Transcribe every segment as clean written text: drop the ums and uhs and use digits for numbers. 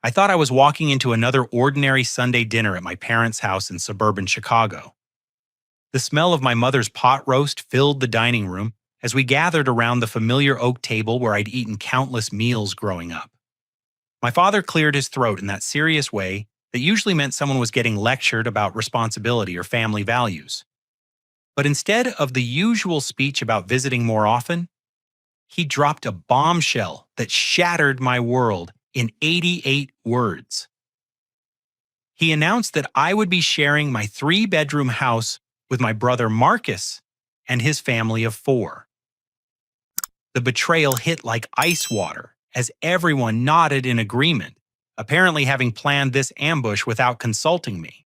I thought I was walking into another ordinary Sunday dinner at my parents' house in suburban Chicago. The smell of my mother's pot roast filled the dining room as we gathered around the familiar oak table where I'd eaten countless meals growing up. My father cleared his throat in that serious way that usually meant someone was getting lectured about responsibility or family values. But instead of the usual speech about visiting more often, he dropped a bombshell that shattered my world in 88 words. He announced that I would be sharing my 3-bedroom house with my brother Marcus and his family of 4. The betrayal hit like ice water as everyone nodded in agreement, apparently having planned this ambush without consulting me.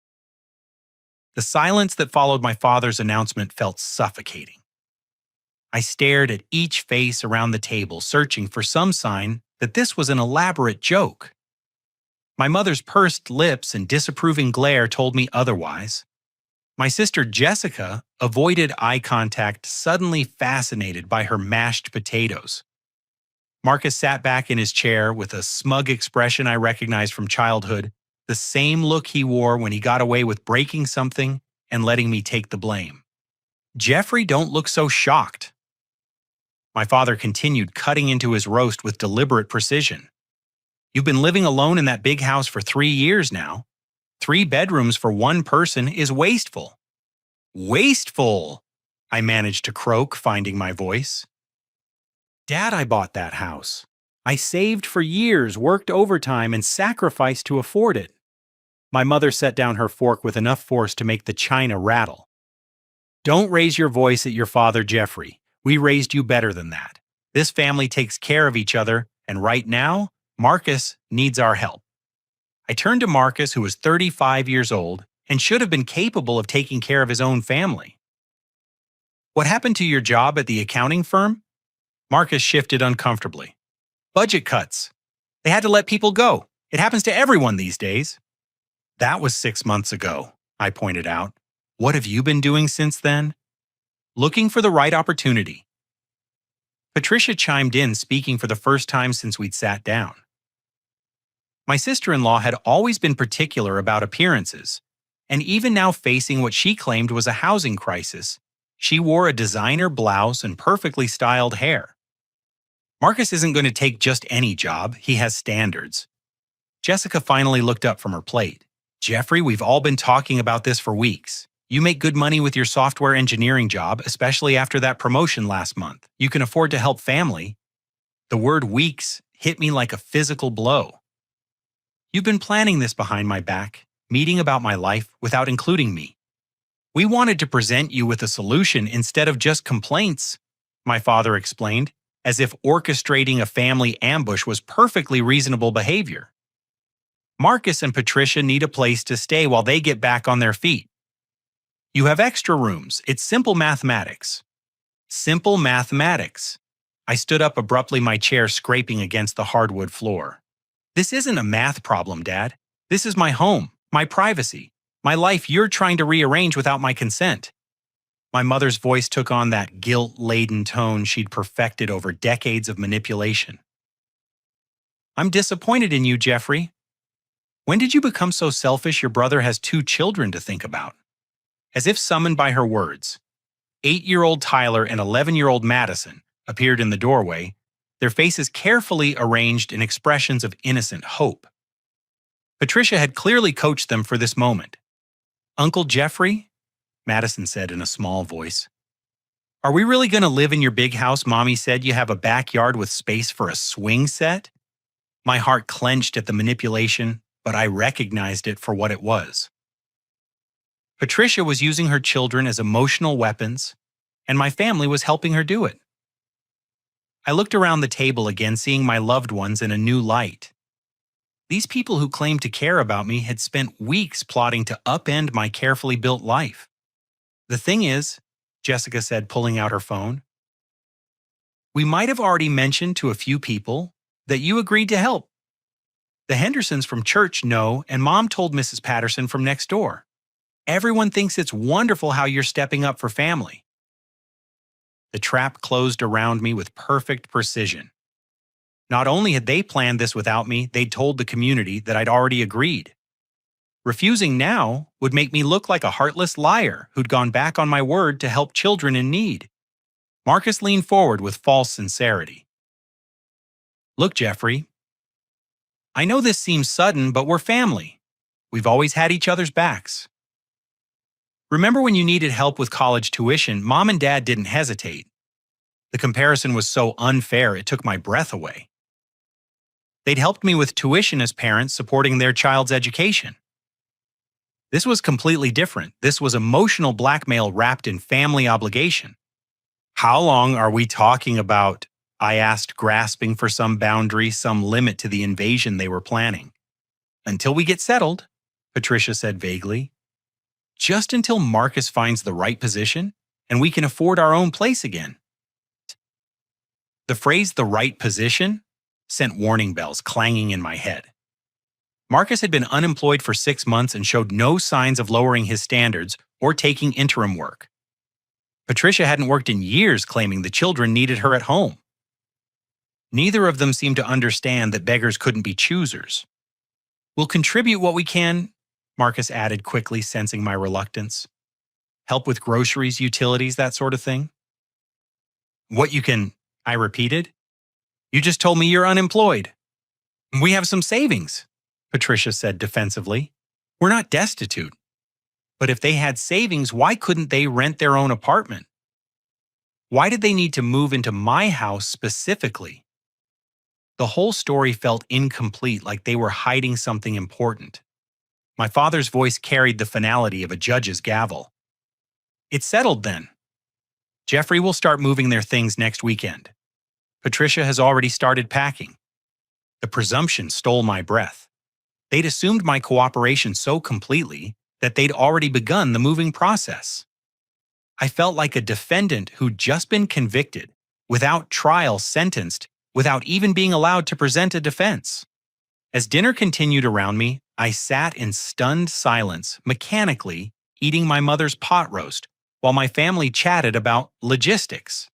The silence that followed my father's announcement felt suffocating. I stared at each face around the table, searching for some sign that this was an elaborate joke. My mother's pursed lips and disapproving glare told me otherwise. My sister Jessica avoided eye contact, suddenly fascinated by her mashed potatoes. Marcus sat back in his chair with a smug expression I recognized from childhood, the same look he wore when he got away with breaking something and letting me take the blame. Jeffrey, don't look so shocked. My father continued, cutting into his roast with deliberate precision. You've been living alone in that big house for 3 years now. 3 bedrooms for one person is wasteful. Wasteful, I managed to croak, finding my voice. Dad, I bought that house. I saved for years, worked overtime, and sacrificed to afford it. My mother set down her fork with enough force to make the china rattle. Don't raise your voice at your father, Jeffrey. We raised you better than that. This family takes care of each other, and right now, Marcus needs our help. I turned to Marcus, who was 35 years old and should have been capable of taking care of his own family. What happened to your job at the accounting firm? Marcus shifted uncomfortably. Budget cuts. They had to let people go. It happens to everyone these days. That was 6 months ago, I pointed out. What have you been doing since then? Looking for the right opportunity. Patricia chimed in, speaking for the first time since we'd sat down. My sister-in-law had always been particular about appearances, and even now facing what she claimed was a housing crisis, she wore a designer blouse and perfectly styled hair. Marcus isn't going to take just any job, he has standards. Jessica finally looked up from her plate. Jeffrey, we've all been talking about this for weeks. You make good money with your software engineering job, especially after that promotion last month. You can afford to help family. The word weeks hit me like a physical blow. You've been planning this behind my back, meeting about my life without including me. We wanted to present you with a solution instead of just complaints, my father explained, as if orchestrating a family ambush was perfectly reasonable behavior. Marcus and Patricia need a place to stay while they get back on their feet. You have extra rooms. It's simple mathematics. Simple mathematics. I stood up abruptly, my chair scraping against the hardwood floor. This isn't a math problem, Dad. This is my home, my privacy, my life you're trying to rearrange without my consent. My mother's voice took on that guilt-laden tone she'd perfected over decades of manipulation. I'm disappointed in you, Jeffrey. When did you become so selfish your brother has 2 children to think about? As if summoned by her words, 8-year-old Tyler and 11-year-old Madison appeared in the doorway, their faces carefully arranged in expressions of innocent hope. Patricia had clearly coached them for this moment. Uncle Jeffrey, Madison said in a small voice, are we really going to live in your big house? Mommy said you have a backyard with space for a swing set? My heart clenched at the manipulation, but I recognized it for what it was. Patricia was using her children as emotional weapons, and my family was helping her do it. I looked around the table again, seeing my loved ones in a new light. These people who claimed to care about me had spent weeks plotting to upend my carefully built life. The thing is, Jessica said, pulling out her phone, we might have already mentioned to a few people that you agreed to help. The Hendersons from church know, and Mom told Mrs. Patterson from next door. Everyone thinks it's wonderful how you're stepping up for family. The trap closed around me with perfect precision. Not only had they planned this without me, they'd told the community that I'd already agreed. Refusing now would make me look like a heartless liar who'd gone back on my word to help children in need. Marcus leaned forward with false sincerity. Look, Jeffrey, I know this seems sudden, but we're family. We've always had each other's backs. Remember when you needed help with college tuition, Mom and Dad didn't hesitate. The comparison was so unfair it took my breath away. They'd helped me with tuition as parents supporting their child's education. This was completely different. This was emotional blackmail wrapped in family obligation. How long are we talking about? I asked, grasping for some boundary, some limit to the invasion they were planning. Until we get settled, Patricia said vaguely. Just until Marcus finds the right position and we can afford our own place again. The phrase "the right position" sent warning bells clanging in my head. Marcus had been unemployed for 6 months and showed no signs of lowering his standards or taking interim work. Patricia hadn't worked in years, claiming the children needed her at home. Neither of them seemed to understand that beggars couldn't be choosers. We'll contribute what we can, Marcus added quickly, sensing my reluctance. Help with groceries, utilities, that sort of thing. What you can, I repeated. You just told me you're unemployed. We have some savings, Patricia said defensively. We're not destitute. But if they had savings, why couldn't they rent their own apartment? Why did they need to move into my house specifically? The whole story felt incomplete, like they were hiding something important. My father's voice carried the finality of a judge's gavel. It's settled then. Jeffrey will start moving their things next weekend. Patricia has already started packing. The presumption stole my breath. They'd assumed my cooperation so completely that they'd already begun the moving process. I felt like a defendant who'd just been convicted, without trial sentenced, without even being allowed to present a defense. As dinner continued around me, I sat in stunned silence, mechanically eating my mother's pot roast, while my family chatted about logistics.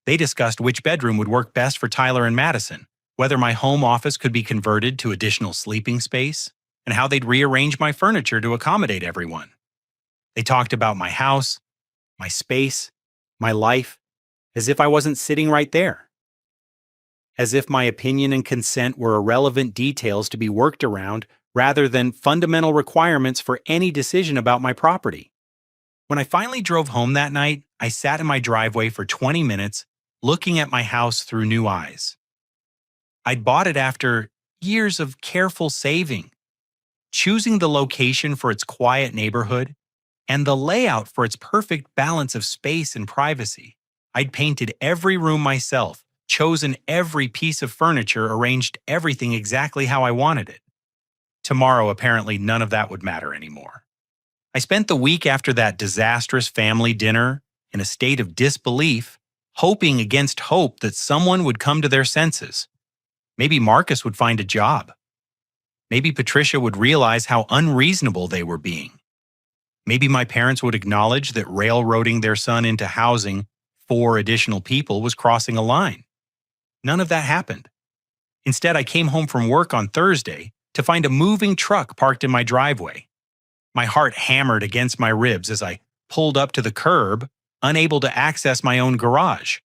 They discussed which bedroom would work best for Tyler and Madison, whether my home office could be converted to additional sleeping space, and how they'd rearrange my furniture to accommodate everyone. They talked about my house, my space, my life, as if I wasn't sitting right there. As if my opinion and consent were irrelevant details to be worked around rather than fundamental requirements for any decision about my property. When I finally drove home that night, I sat in my driveway for 20 minutes, looking at my house through new eyes. I'd bought it after years of careful saving, choosing the location for its quiet neighborhood, and the layout for its perfect balance of space and privacy. I'd painted every room myself, chosen every piece of furniture, arranged everything exactly how I wanted it. Tomorrow, apparently, none of that would matter anymore. I spent the week after that disastrous family dinner in a state of disbelief, hoping against hope that someone would come to their senses. Maybe Marcus would find a job. Maybe Patricia would realize how unreasonable they were being. Maybe my parents would acknowledge that railroading their son into housing 4 additional people was crossing a line. None of that happened. Instead, I came home from work on Thursday to find a moving truck parked in my driveway. My heart hammered against my ribs as I pulled up to the curb, unable to access my own garage.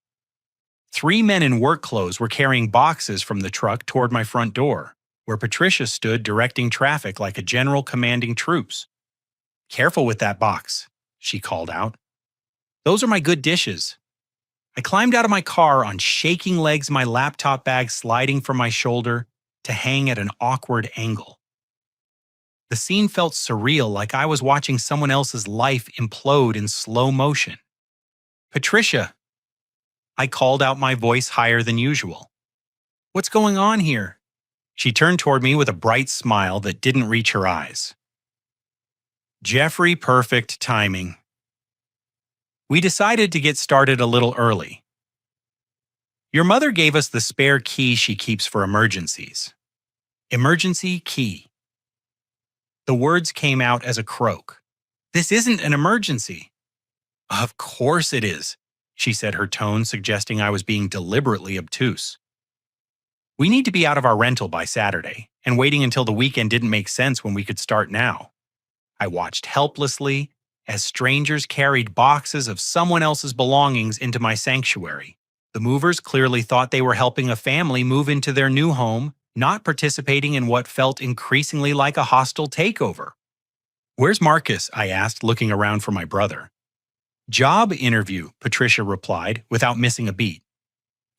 3 men in work clothes were carrying boxes from the truck toward my front door, where Patricia stood directing traffic like a general commanding troops. "Careful with that box," she called out. "Those are my good dishes." I climbed out of my car on shaking legs, my laptop bag sliding from my shoulder to hang at an awkward angle. The scene felt surreal, like I was watching someone else's life implode in slow motion. "Patricia," I called out, my voice higher than usual. "What's going on here?" She turned toward me with a bright smile that didn't reach her eyes. Jeffrey, perfect timing. We decided to get started a little early. Your mother gave us the spare key she keeps for emergencies. Emergency key. The words came out as a croak. "This isn't an emergency." "Of course it is," she said, her tone suggesting I was being deliberately obtuse. We need to be out of our rental by Saturday, and waiting until the weekend didn't make sense when we could start now. I watched helplessly as strangers carried boxes of someone else's belongings into my sanctuary. The movers clearly thought they were helping a family move into their new home, not participating in what felt increasingly like a hostile takeover. "Where's Marcus?" I asked, looking around for my brother. "Job interview," Patricia replied, without missing a beat.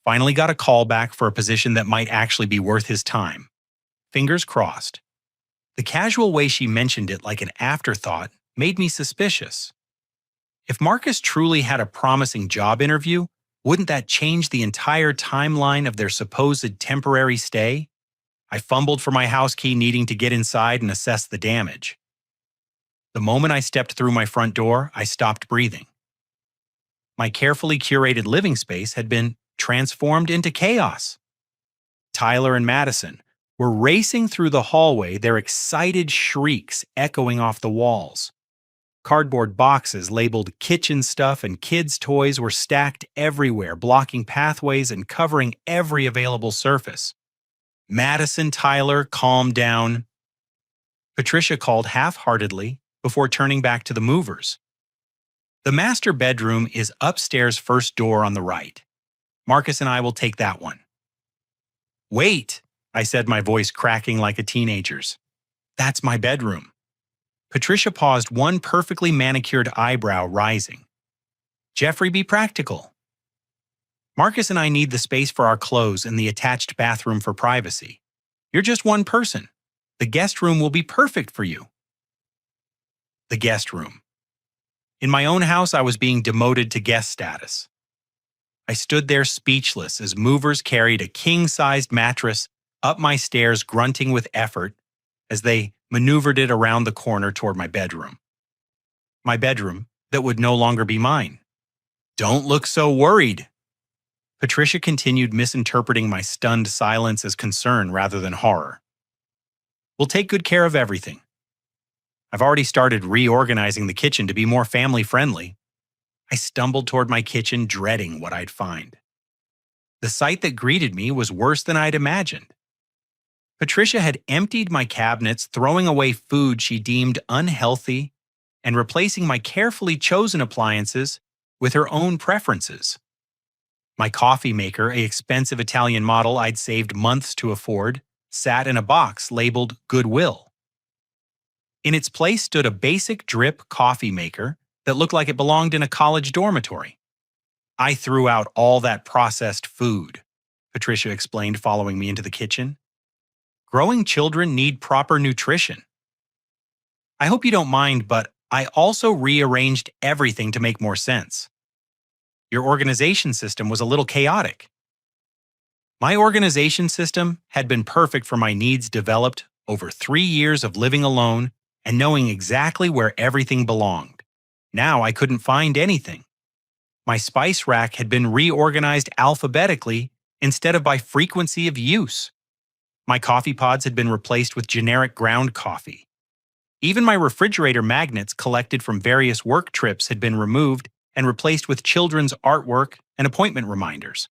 "Finally got a call back for a position that might actually be worth his time. Fingers crossed." The casual way she mentioned it like an afterthought made me suspicious. If Marcus truly had a promising job interview, wouldn't that change the entire timeline of their supposed temporary stay? I fumbled for my house key, needing to get inside and assess the damage. The moment I stepped through my front door, I stopped breathing. My carefully curated living space had been transformed into chaos. Tyler and Madison were racing through the hallway, their excited shrieks echoing off the walls. Cardboard boxes labeled kitchen stuff and kids' toys were stacked everywhere, blocking pathways and covering every available surface. "Madison, Tyler, calm down," Patricia called half-heartedly before turning back to the movers. "The master bedroom is upstairs, first door on the right. Marcus and I will take that one." "Wait," I said, my voice cracking like a teenager's. "That's my bedroom." Patricia paused, one perfectly manicured eyebrow rising. "Jeffrey, be practical." "Marcus and I need the space for our clothes and the attached bathroom for privacy. You're just one person. The guest room will be perfect for you." The guest room. In my own house, I was being demoted to guest status. I stood there speechless as movers carried a king-sized mattress up my stairs, grunting with effort as they maneuvered it around the corner toward my bedroom. My bedroom that would no longer be mine. "Don't look so worried." Patricia continued, misinterpreting my stunned silence as concern rather than horror. "We'll take good care of everything. I've already started reorganizing the kitchen to be more family-friendly." I stumbled toward my kitchen, dreading what I'd find. The sight that greeted me was worse than I'd imagined. Patricia had emptied my cabinets, throwing away food she deemed unhealthy and replacing my carefully chosen appliances with her own preferences. My coffee maker, an expensive Italian model I'd saved months to afford, sat in a box labeled Goodwill. In its place stood a basic drip coffee maker that looked like it belonged in a college dormitory. "I threw out all that processed food," Patricia explained, following me into the kitchen. "Growing children need proper nutrition. I hope you don't mind, but I also rearranged everything to make more sense. Your organization system was a little chaotic." My organization system had been perfect for my needs, developed over 3 years of living alone and knowing exactly where everything belonged. Now I couldn't find anything. My spice rack had been reorganized alphabetically instead of by frequency of use. My coffee pods had been replaced with generic ground coffee. Even my refrigerator magnets collected from various work trips had been removed and replaced with children's artwork and appointment reminders.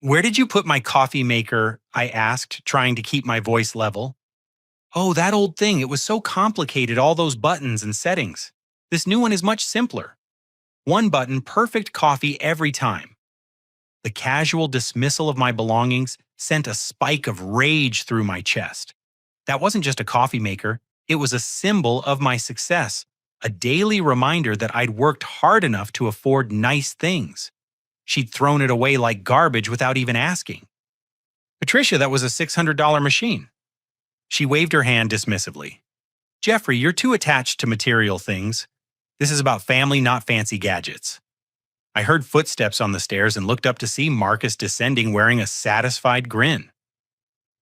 "Where did you put my coffee maker?" I asked, trying to keep my voice level. "Oh, that old thing. It was so complicated, all those buttons and settings. This new one is much simpler. One button, perfect coffee every time." The casual dismissal of my belongings sent a spike of rage through my chest. That wasn't just a coffee maker, it was a symbol of my success, a daily reminder that I'd worked hard enough to afford nice things. She'd thrown it away like garbage without even asking. "Patricia, that was a $600 machine." She waved her hand dismissively. "Jeffrey, you're too attached to material things. This is about family, not fancy gadgets." I heard footsteps on the stairs and looked up to see Marcus descending, wearing a satisfied grin.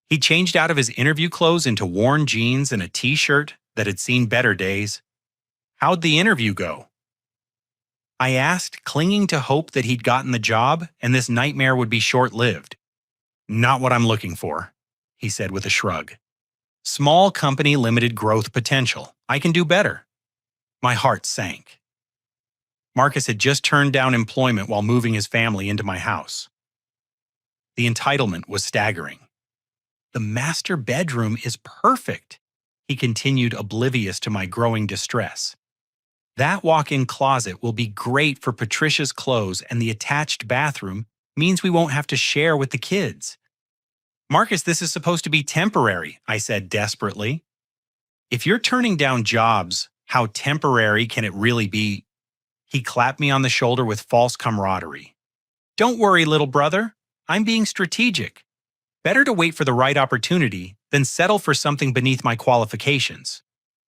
He changed out of his interview clothes into worn jeans and a t-shirt that had seen better days. "How'd the interview go?" I asked, clinging to hope that he'd gotten the job and this nightmare would be short-lived. "Not what I'm looking for," he said with a shrug. "Small company, limited growth potential. I can do better." My heart sank. Marcus had just turned down employment while moving his family into my house. The entitlement was staggering. The master bedroom is perfect, he continued, oblivious to my growing distress. That walk-in closet will be great for Patricia's clothes, and the attached bathroom means we won't have to share with the kids. Marcus, this is supposed to be temporary, I said desperately. If you're turning down jobs, how temporary can it really be? He clapped me on the shoulder with false camaraderie. Don't worry, little brother. I'm being strategic. Better to wait for the right opportunity than settle for something beneath my qualifications.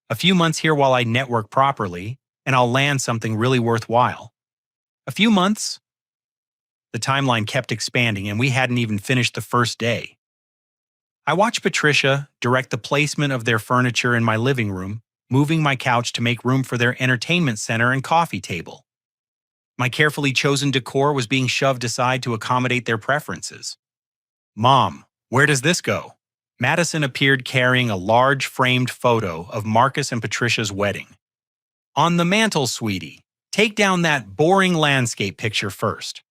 A few months here while I network properly, and I'll land something really worthwhile. A few months? The timeline kept expanding, and we hadn't even finished the first day. I watched Patricia direct the placement of their furniture in my living room, moving my couch to make room for their entertainment center and coffee table. My carefully chosen decor was being shoved aside to accommodate their preferences. Mom, where does this go? Madison appeared carrying a large framed photo of Marcus and Patricia's wedding. On the mantle, sweetie. Take down that boring landscape picture first.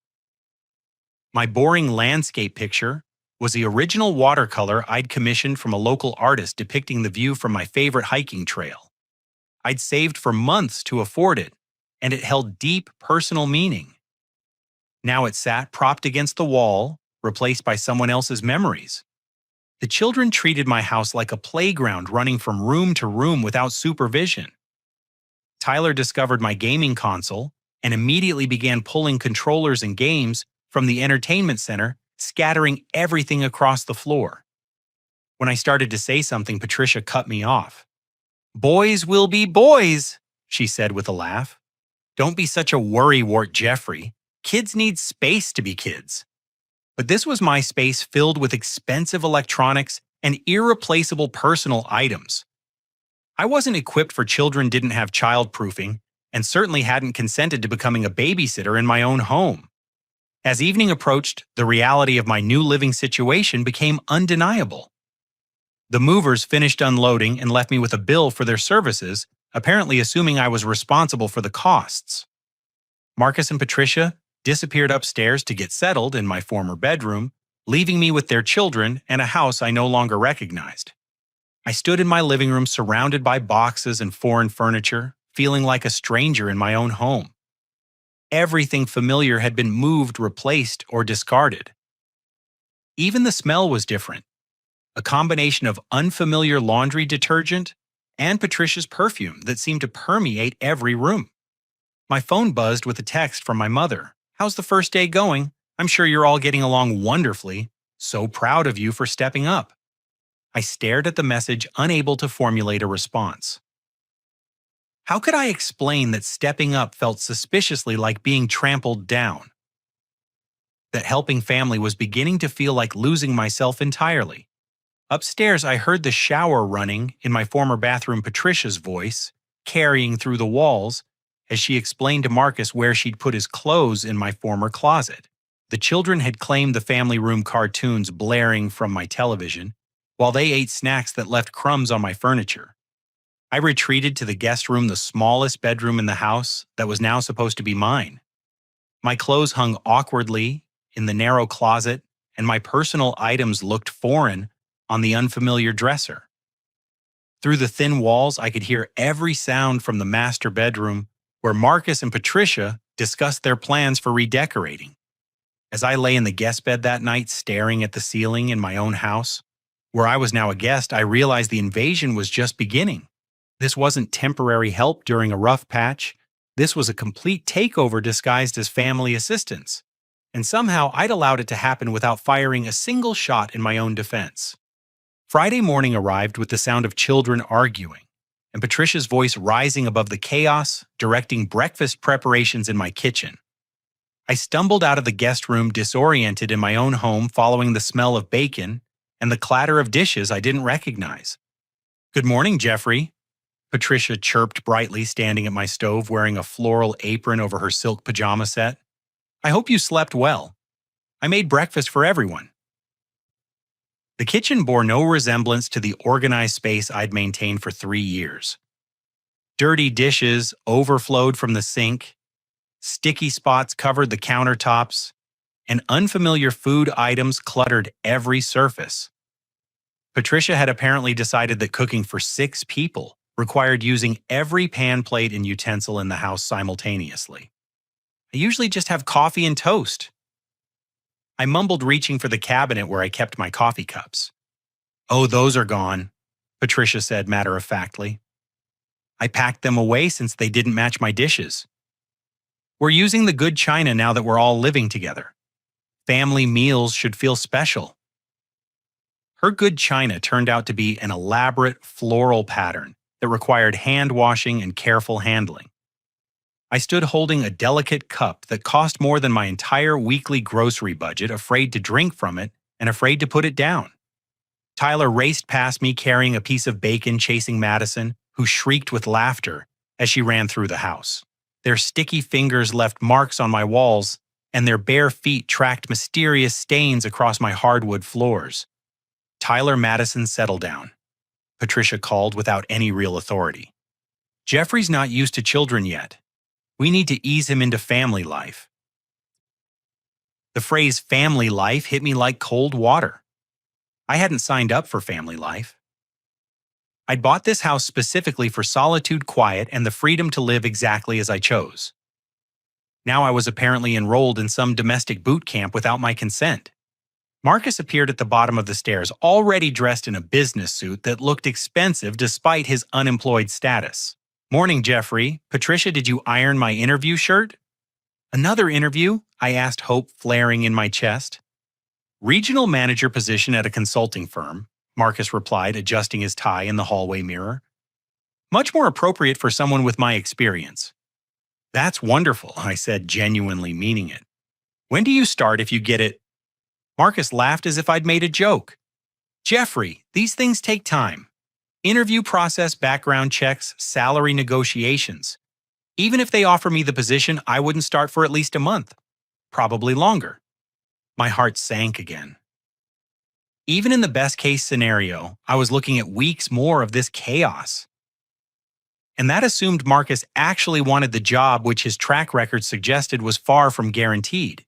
My boring landscape picture was the original watercolor I'd commissioned from a local artist depicting the view from my favorite hiking trail. I'd saved for months to afford it, and it held deep personal meaning. Now it sat propped against the wall, replaced by someone else's memories. The children treated my house like a playground, running from room to room without supervision. Tyler discovered my gaming console and immediately began pulling controllers and games from the entertainment center, scattering everything across the floor. When I started to say something, Patricia cut me off. Boys will be boys, she said with a laugh. Don't be such a worrywart, Jeffrey. Kids need space to be kids. But this was my space filled with expensive electronics and irreplaceable personal items. I wasn't equipped for children, didn't have childproofing, and certainly hadn't consented to becoming a babysitter in my own home. As evening approached, the reality of my new living situation became undeniable. The movers finished unloading and left me with a bill for their services, apparently assuming I was responsible for the costs. Marcus and Patricia disappeared upstairs to get settled in my former bedroom, leaving me with their children and a house I no longer recognized. I stood in my living room surrounded by boxes and foreign furniture, feeling like a stranger in my own home. Everything familiar had been moved, replaced, or discarded. Even the smell was different, a combination of unfamiliar laundry detergent and Patricia's perfume that seemed to permeate every room. My phone buzzed with a text from my mother. How's the first day going? I'm sure you're all getting along wonderfully. So proud of you for stepping up. I stared at the message, unable to formulate a response. How could I explain that stepping up felt suspiciously like being trampled down? That helping family was beginning to feel like losing myself entirely. Upstairs, I heard the shower running in my former bathroom, Patricia's voice, carrying through the walls, as she explained to Marcus where she'd put his clothes in my former closet. The children had claimed the family room cartoons blaring from my television, while they ate snacks that left crumbs on my furniture. I retreated to the guest room, the smallest bedroom in the house that was now supposed to be mine. My clothes hung awkwardly in the narrow closet, and my personal items looked foreign on the unfamiliar dresser. Through the thin walls, I could hear every sound from the master bedroom, where Marcus and Patricia discussed their plans for redecorating. As I lay in the guest bed that night, staring at the ceiling in my own house, where I was now a guest, I realized the invasion was just beginning. This wasn't temporary help during a rough patch. This was a complete takeover disguised as family assistance. And somehow I'd allowed it to happen without firing a single shot in my own defense. Friday morning arrived with the sound of children arguing, and Patricia's voice rising above the chaos, directing breakfast preparations in my kitchen. I stumbled out of the guest room disoriented in my own home, following the smell of bacon and the clatter of dishes I didn't recognize. Good morning, Jeffrey. Patricia chirped brightly, standing at my stove wearing a floral apron over her silk pajama set. I hope you slept well. I made breakfast for everyone. The kitchen bore no resemblance to the organized space I'd maintained for 3 years. Dirty dishes overflowed from the sink, sticky spots covered the countertops, and unfamiliar food items cluttered every surface. Patricia had apparently decided that cooking for 6 people required using every pan, plate, and utensil in the house simultaneously. I usually just have coffee and toast. I mumbled, reaching for the cabinet where I kept my coffee cups. Oh, those are gone, Patricia said matter-of-factly. I packed them away since they didn't match my dishes. We're using the good china now that we're all living together. Family meals should feel special. Her good china turned out to be an elaborate floral pattern that required hand washing and careful handling. I stood holding a delicate cup that cost more than my entire weekly grocery budget, afraid to drink from it and afraid to put it down. Tyler raced past me carrying a piece of bacon, chasing Madison, who shrieked with laughter as she ran through the house. Their sticky fingers left marks on my walls, and their bare feet tracked mysterious stains across my hardwood floors. Tyler, Madison, settle down, Patricia called without any real authority. Jeffrey's not used to children yet. We need to ease him into family life. The phrase family life hit me like cold water. I hadn't signed up for family life. I'd bought this house specifically for solitude, quiet, and the freedom to live exactly as I chose. Now I was apparently enrolled in some domestic boot camp without my consent. Marcus appeared at the bottom of the stairs, already dressed in a business suit that looked expensive despite his unemployed status. Morning, Jeffrey. Patricia, did you iron my interview shirt? Another interview? I asked, hope flaring in my chest. Regional manager position at a consulting firm, Marcus replied, adjusting his tie in the hallway mirror. Much more appropriate for someone with my experience. That's wonderful, I said, genuinely meaning it. When do you start if you get it? Marcus laughed as if I'd made a joke. Jeffrey, these things take time. Interview process, background checks, salary negotiations. Even if they offer me the position, I wouldn't start for at least a month. Probably longer. My heart sank again. Even in the best-case scenario, I was looking at weeks more of this chaos. And that assumed Marcus actually wanted the job, which his track record suggested was far from guaranteed.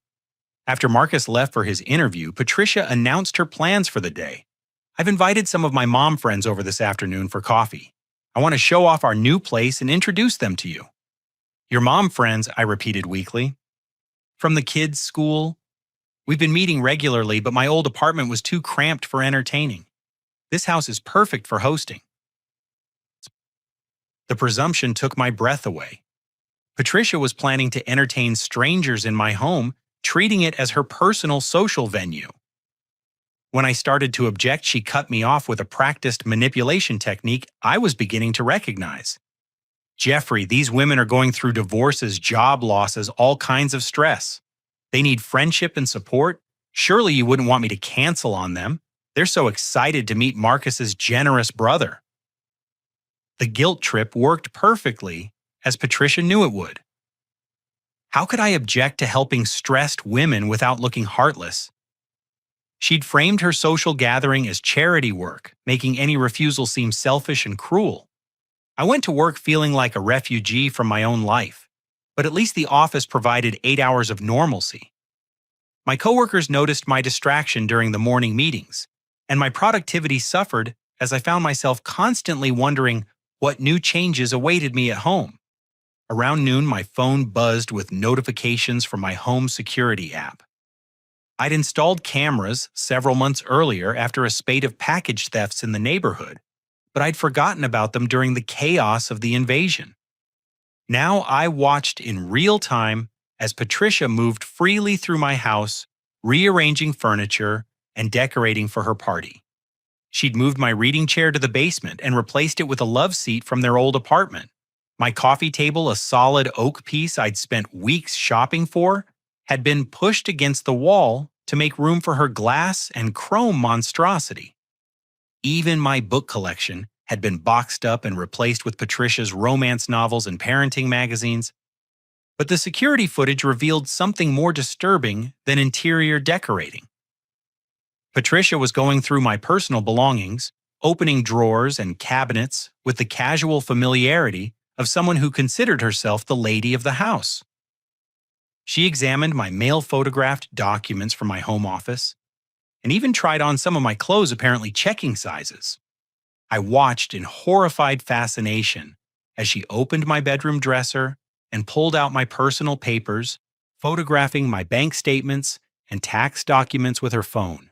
After Marcus left for his interview, Patricia announced her plans for the day. I've invited some of my mom friends over this afternoon for coffee. I want to show off our new place and introduce them to you. Your mom friends, I repeated weakly. From the kids' school? We've been meeting regularly, but my old apartment was too cramped for entertaining. This house is perfect for hosting. The presumption took my breath away. Patricia was planning to entertain strangers in my home, treating it as her personal social venue. When I started to object, she cut me off with a practiced manipulation technique I was beginning to recognize. Jeffrey, these women are going through divorces, job losses, all kinds of stress. They need friendship and support. Surely you wouldn't want me to cancel on them. They're so excited to meet Marcus's generous brother. The guilt trip worked perfectly, as Patricia knew it would. How could I object to helping stressed women without looking heartless? She'd framed her social gathering as charity work, making any refusal seem selfish and cruel. I went to work feeling like a refugee from my own life, but at least the office provided 8 hours of normalcy. My coworkers noticed my distraction during the morning meetings, and my productivity suffered as I found myself constantly wondering what new changes awaited me at home. Around noon, my phone buzzed with notifications from my home security app. I'd installed cameras several months earlier after a spate of package thefts in the neighborhood, but I'd forgotten about them during the chaos of the invasion. Now I watched in real time as Patricia moved freely through my house, rearranging furniture and decorating for her party. She'd moved my reading chair to the basement and replaced it with a love seat from their old apartment. My coffee table, a solid oak piece I'd spent weeks shopping for, had been pushed against the wall to make room for her glass and chrome monstrosity. Even my book collection had been boxed up and replaced with Patricia's romance novels and parenting magazines. But the security footage revealed something more disturbing than interior decorating. Patricia was going through my personal belongings, opening drawers and cabinets with the casual familiarity of someone who considered herself the lady of the house. She examined my mail-photographed documents from my home office, and even tried on some of my clothes, apparently checking sizes. I watched in horrified fascination as she opened my bedroom dresser and pulled out my personal papers, photographing my bank statements and tax documents with her phone.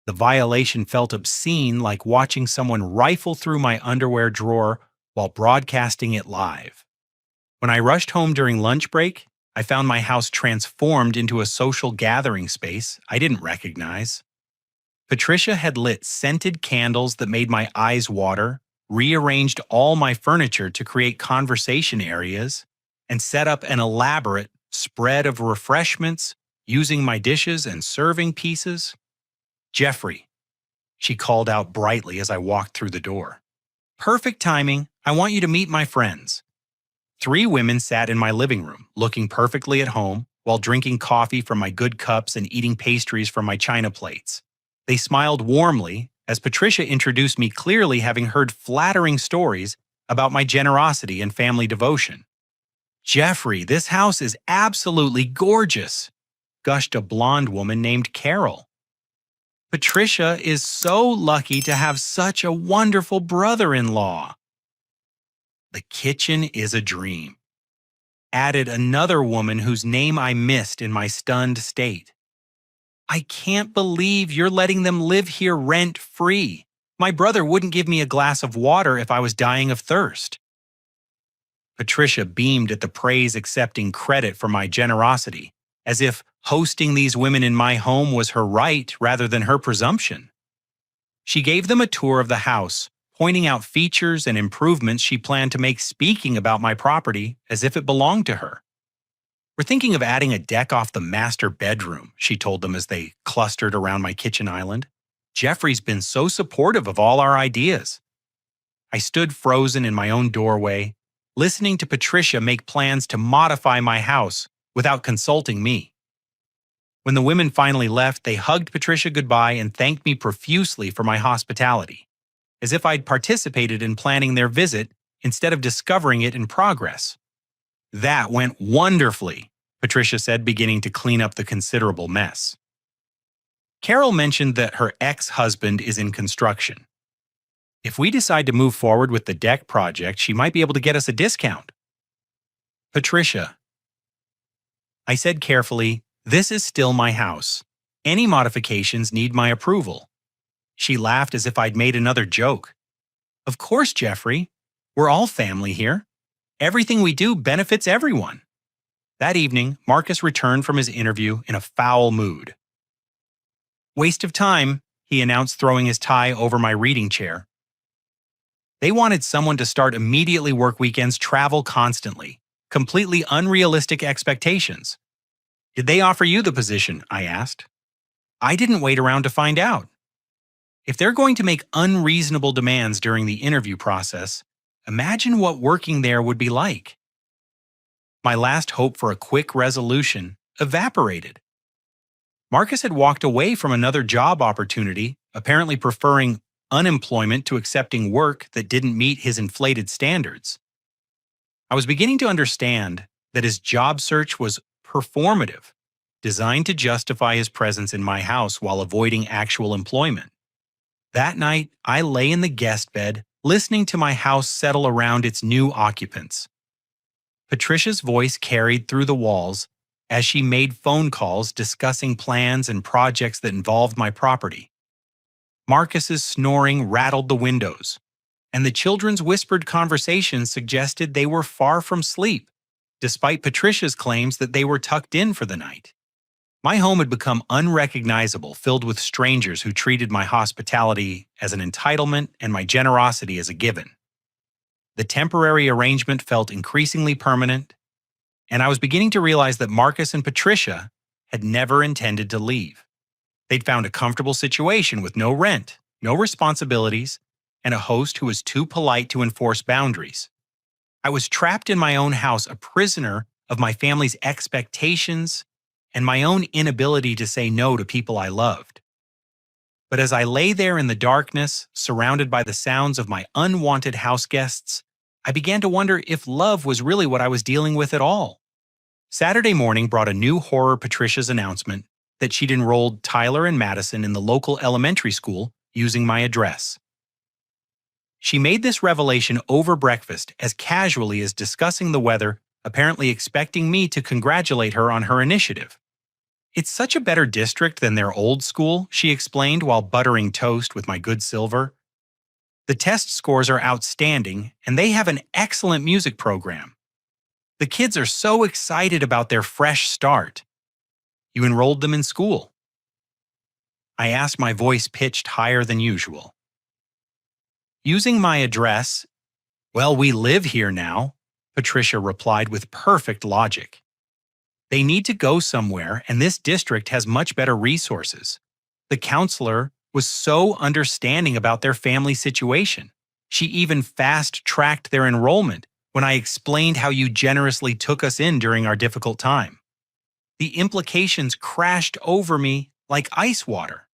The violation felt obscene, like watching someone rifle through my underwear drawer while broadcasting it live. When I rushed home during lunch break, I found my house transformed into a social gathering space I didn't recognize. Patricia had lit scented candles that made my eyes water, rearranged all my furniture to create conversation areas, and set up an elaborate spread of refreshments using my dishes and serving pieces. "Jeffrey," she called out brightly as I walked through the door. "Perfect timing. I want you to meet my friends." 3 women sat in my living room, looking perfectly at home, while drinking coffee from my good cups and eating pastries from my china plates. They smiled warmly as Patricia introduced me, clearly having heard flattering stories about my generosity and family devotion. "Jeffrey, this house is absolutely gorgeous," gushed a blonde woman named Carol. "Patricia is so lucky to have such a wonderful brother-in-law." "The kitchen is a dream," added another woman whose name I missed in my stunned state. "I can't believe you're letting them live here rent-free. My brother wouldn't give me a glass of water if I was dying of thirst." Patricia beamed at the praise, accepting credit for my generosity, as if hosting these women in my home was her right rather than her presumption. She gave them a tour of the house, pointing out features and improvements she planned to make, speaking about my property as if it belonged to her. "We're thinking of adding a deck off the master bedroom," she told them as they clustered around my kitchen island. "Jeffrey's been so supportive of all our ideas." I stood frozen in my own doorway, listening to Patricia make plans to modify my house without consulting me. When the women finally left, they hugged Patricia goodbye and thanked me profusely for my hospitality, as if I'd participated in planning their visit instead of discovering it in progress. "That went wonderfully," Patricia said, beginning to clean up the considerable mess. Carol mentioned that her ex-husband is in construction. "If we decide to move forward with the deck project, she might be able to get us a discount." "Patricia," I said carefully, "this is still my house. Any modifications need my approval." She laughed as if I'd made another joke. "Of course, Jeffrey. We're all family here. Everything we do benefits everyone." That evening, Marcus returned from his interview in a foul mood. "Waste of time," he announced, throwing his tie over my reading chair. They wanted someone to start immediately, work weekends, travel constantly. Completely unrealistic expectations. "Did they offer you the position?" I asked. "I didn't wait around to find out." If they're going to make unreasonable demands during the interview process, imagine what working there would be like. My last hope for a quick resolution evaporated. Marcus had walked away from another job opportunity, apparently preferring unemployment to accepting work that didn't meet his inflated standards. I was beginning to understand that his job search was performative, designed to justify his presence in my house while avoiding actual employment. That night, I lay in the guest bed, listening to my house settle around its new occupants. Patricia's voice carried through the walls as she made phone calls discussing plans and projects that involved my property. Marcus's snoring rattled the windows, and the children's whispered conversations suggested they were far from sleep, despite Patricia's claims that they were tucked in for the night. My home had become unrecognizable, filled with strangers who treated my hospitality as an entitlement and my generosity as a given. The temporary arrangement felt increasingly permanent, and I was beginning to realize that Marcus and Patricia had never intended to leave. They'd found a comfortable situation with no rent, no responsibilities, and a host who was too polite to enforce boundaries. I was trapped in my own house, a prisoner of my family's expectations and my own inability to say no to people I loved. But as I lay there in the darkness, surrounded by the sounds of my unwanted house guests, I began to wonder if love was really what I was dealing with at all. Saturday morning brought a new horror: Patricia's announcement that she'd enrolled Tyler and Madison in the local elementary school using my address. She made this revelation over breakfast as casually as discussing the weather, apparently expecting me to congratulate her on her initiative. "It's such a better district than their old school," she explained while buttering toast with my good silver. "The test scores are outstanding, and they have an excellent music program. The kids are so excited about their fresh start. You enrolled them in school?" I asked, my voice pitched higher than usual. Using my address, "Well, we live here now," Patricia replied with perfect logic. "They need to go somewhere, and this district has much better resources. The counselor was so understanding about their family situation. She even fast-tracked their enrollment when I explained how you generously took us in during our difficult time. The implications crashed over me like ice water.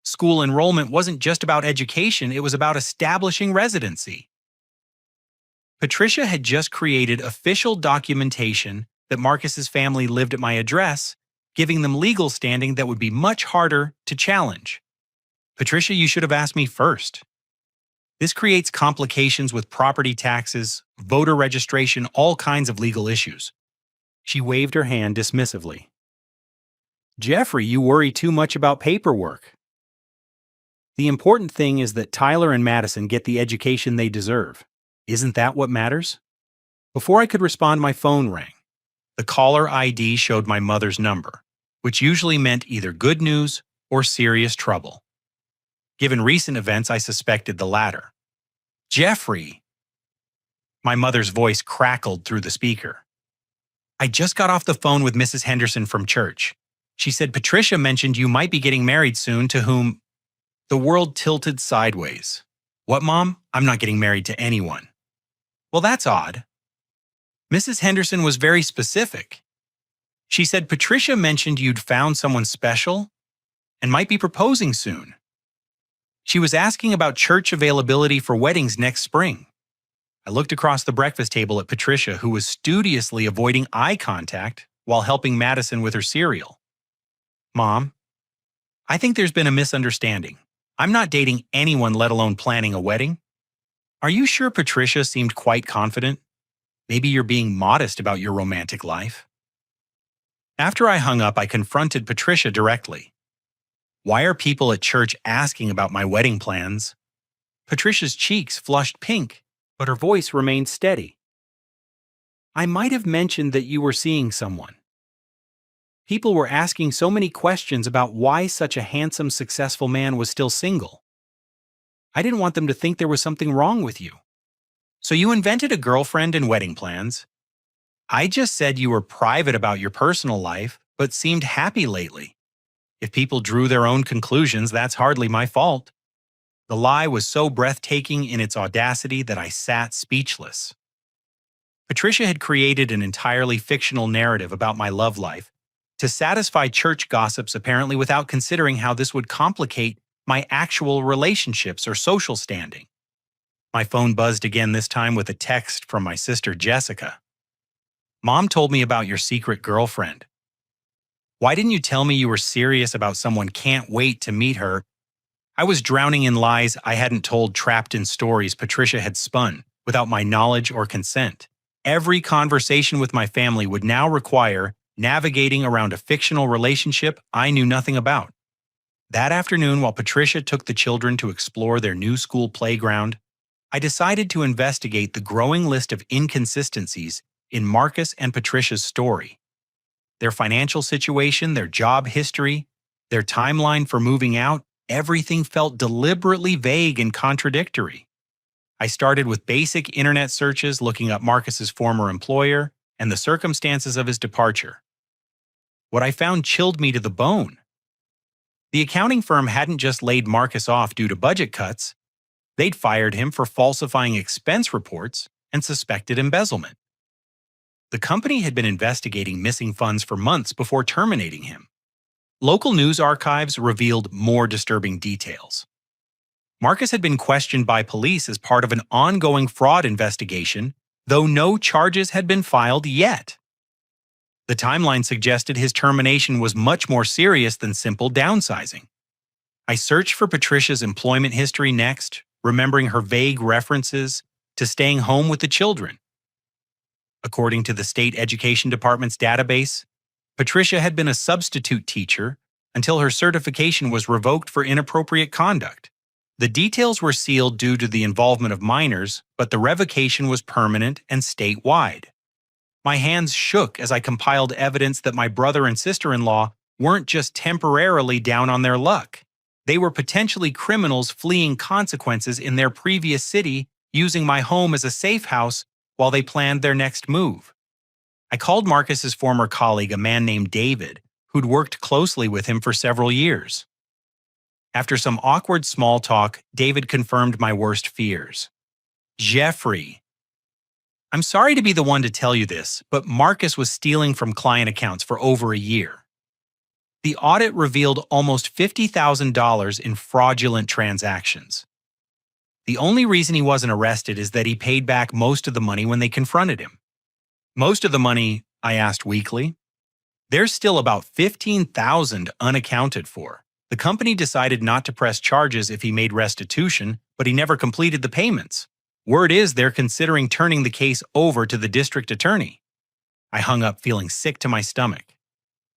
School enrollment wasn't just about education, it was about establishing residency." Patricia had just created official documentation that Marcus's family lived at my address, giving them legal standing that would be much harder to challenge. "Patricia, you should have asked me first. This creates complications with property taxes, voter registration, all kinds of legal issues." She waved her hand dismissively. "Jeffrey, you worry too much about paperwork. The important thing is that Tyler and Madison get the education they deserve. Isn't that what matters?" Before I could respond, my phone rang. The caller ID showed my mother's number, which usually meant either good news or serious trouble. Given recent events, I suspected the latter. "Jeffrey!" My mother's voice crackled through the speaker. "I just got off the phone with Mrs. Henderson from church. She said Patricia mentioned you might be getting married soon to whom—" The world tilted sideways. "What, Mom? I'm not getting married to anyone." "Well, that's odd." Mrs. Henderson was very specific. She said Patricia mentioned you'd found someone special and might be proposing soon. She was asking about church availability for weddings next spring. I looked across the breakfast table at Patricia, who was studiously avoiding eye contact while helping Madison with her cereal. "Mom, I think there's been a misunderstanding. I'm not dating anyone, let alone planning a wedding." "Are you sure?" Patricia seemed quite confident. "Maybe you're being modest about your romantic life." After I hung up, I confronted Patricia directly. "Why are people at church asking about my wedding plans?" Patricia's cheeks flushed pink, but her voice remained steady. "I might have mentioned that you were seeing someone. People were asking so many questions about why such a handsome, successful man was still single. I didn't want them to think there was something wrong with you. So you invented a girlfriend and wedding plans. I just said you were private about your personal life, but seemed happy lately. If people drew their own conclusions, that's hardly my fault." The lie was so breathtaking in its audacity that I sat speechless. Patricia had created an entirely fictional narrative about my love life to satisfy church gossips, apparently without considering how this would complicate my actual relationships or social standing. My phone buzzed again, this time with a text from my sister Jessica. "Mom told me about your secret girlfriend. Why didn't you tell me you were serious about someone? Can't wait to meet her." I was drowning in lies I hadn't told, trapped in stories Patricia had spun without my knowledge or consent. Every conversation with my family would now require navigating around a fictional relationship I knew nothing about. That afternoon, while Patricia took the children to explore their new school playground, I decided to investigate the growing list of inconsistencies in Marcus and Patricia's story. Their financial situation, their job history, their timeline for moving out, everything felt deliberately vague and contradictory. I started with basic internet searches, looking up Marcus's former employer and the circumstances of his departure. What I found chilled me to the bone. The accounting firm hadn't just laid Marcus off due to budget cuts. They'd fired him for falsifying expense reports and suspected embezzlement. The company had been investigating missing funds for months before terminating him. Local news archives revealed more disturbing details. Marcus had been questioned by police as part of an ongoing fraud investigation, though no charges had been filed yet. The timeline suggested his termination was much more serious than simple downsizing. I searched for Patricia's employment history next, remembering her vague references to staying home with the children. According to the state education department's database, Patricia had been a substitute teacher until her certification was revoked for inappropriate conduct. The details were sealed due to the involvement of minors, but the revocation was permanent and statewide. My hands shook as I compiled evidence that my brother and sister-in-law weren't just temporarily down on their luck. They were potentially criminals fleeing consequences in their previous city, using my home as a safe house while they planned their next move. I called Marcus's former colleague, a man named David, who'd worked closely with him for several years. After some awkward small talk, David confirmed my worst fears. Jeffrey, I'm sorry to be the one to tell you this, but Marcus was stealing from client accounts for over a year. The audit revealed almost $50,000 in fraudulent transactions. The only reason he wasn't arrested is that he paid back most of the money when they confronted him. Most of the money, I asked weakly. There's still about $15,000 unaccounted for. The company decided not to press charges if he made restitution, but he never completed the payments. Word is they're considering turning the case over to the district attorney. I hung up feeling sick to my stomach.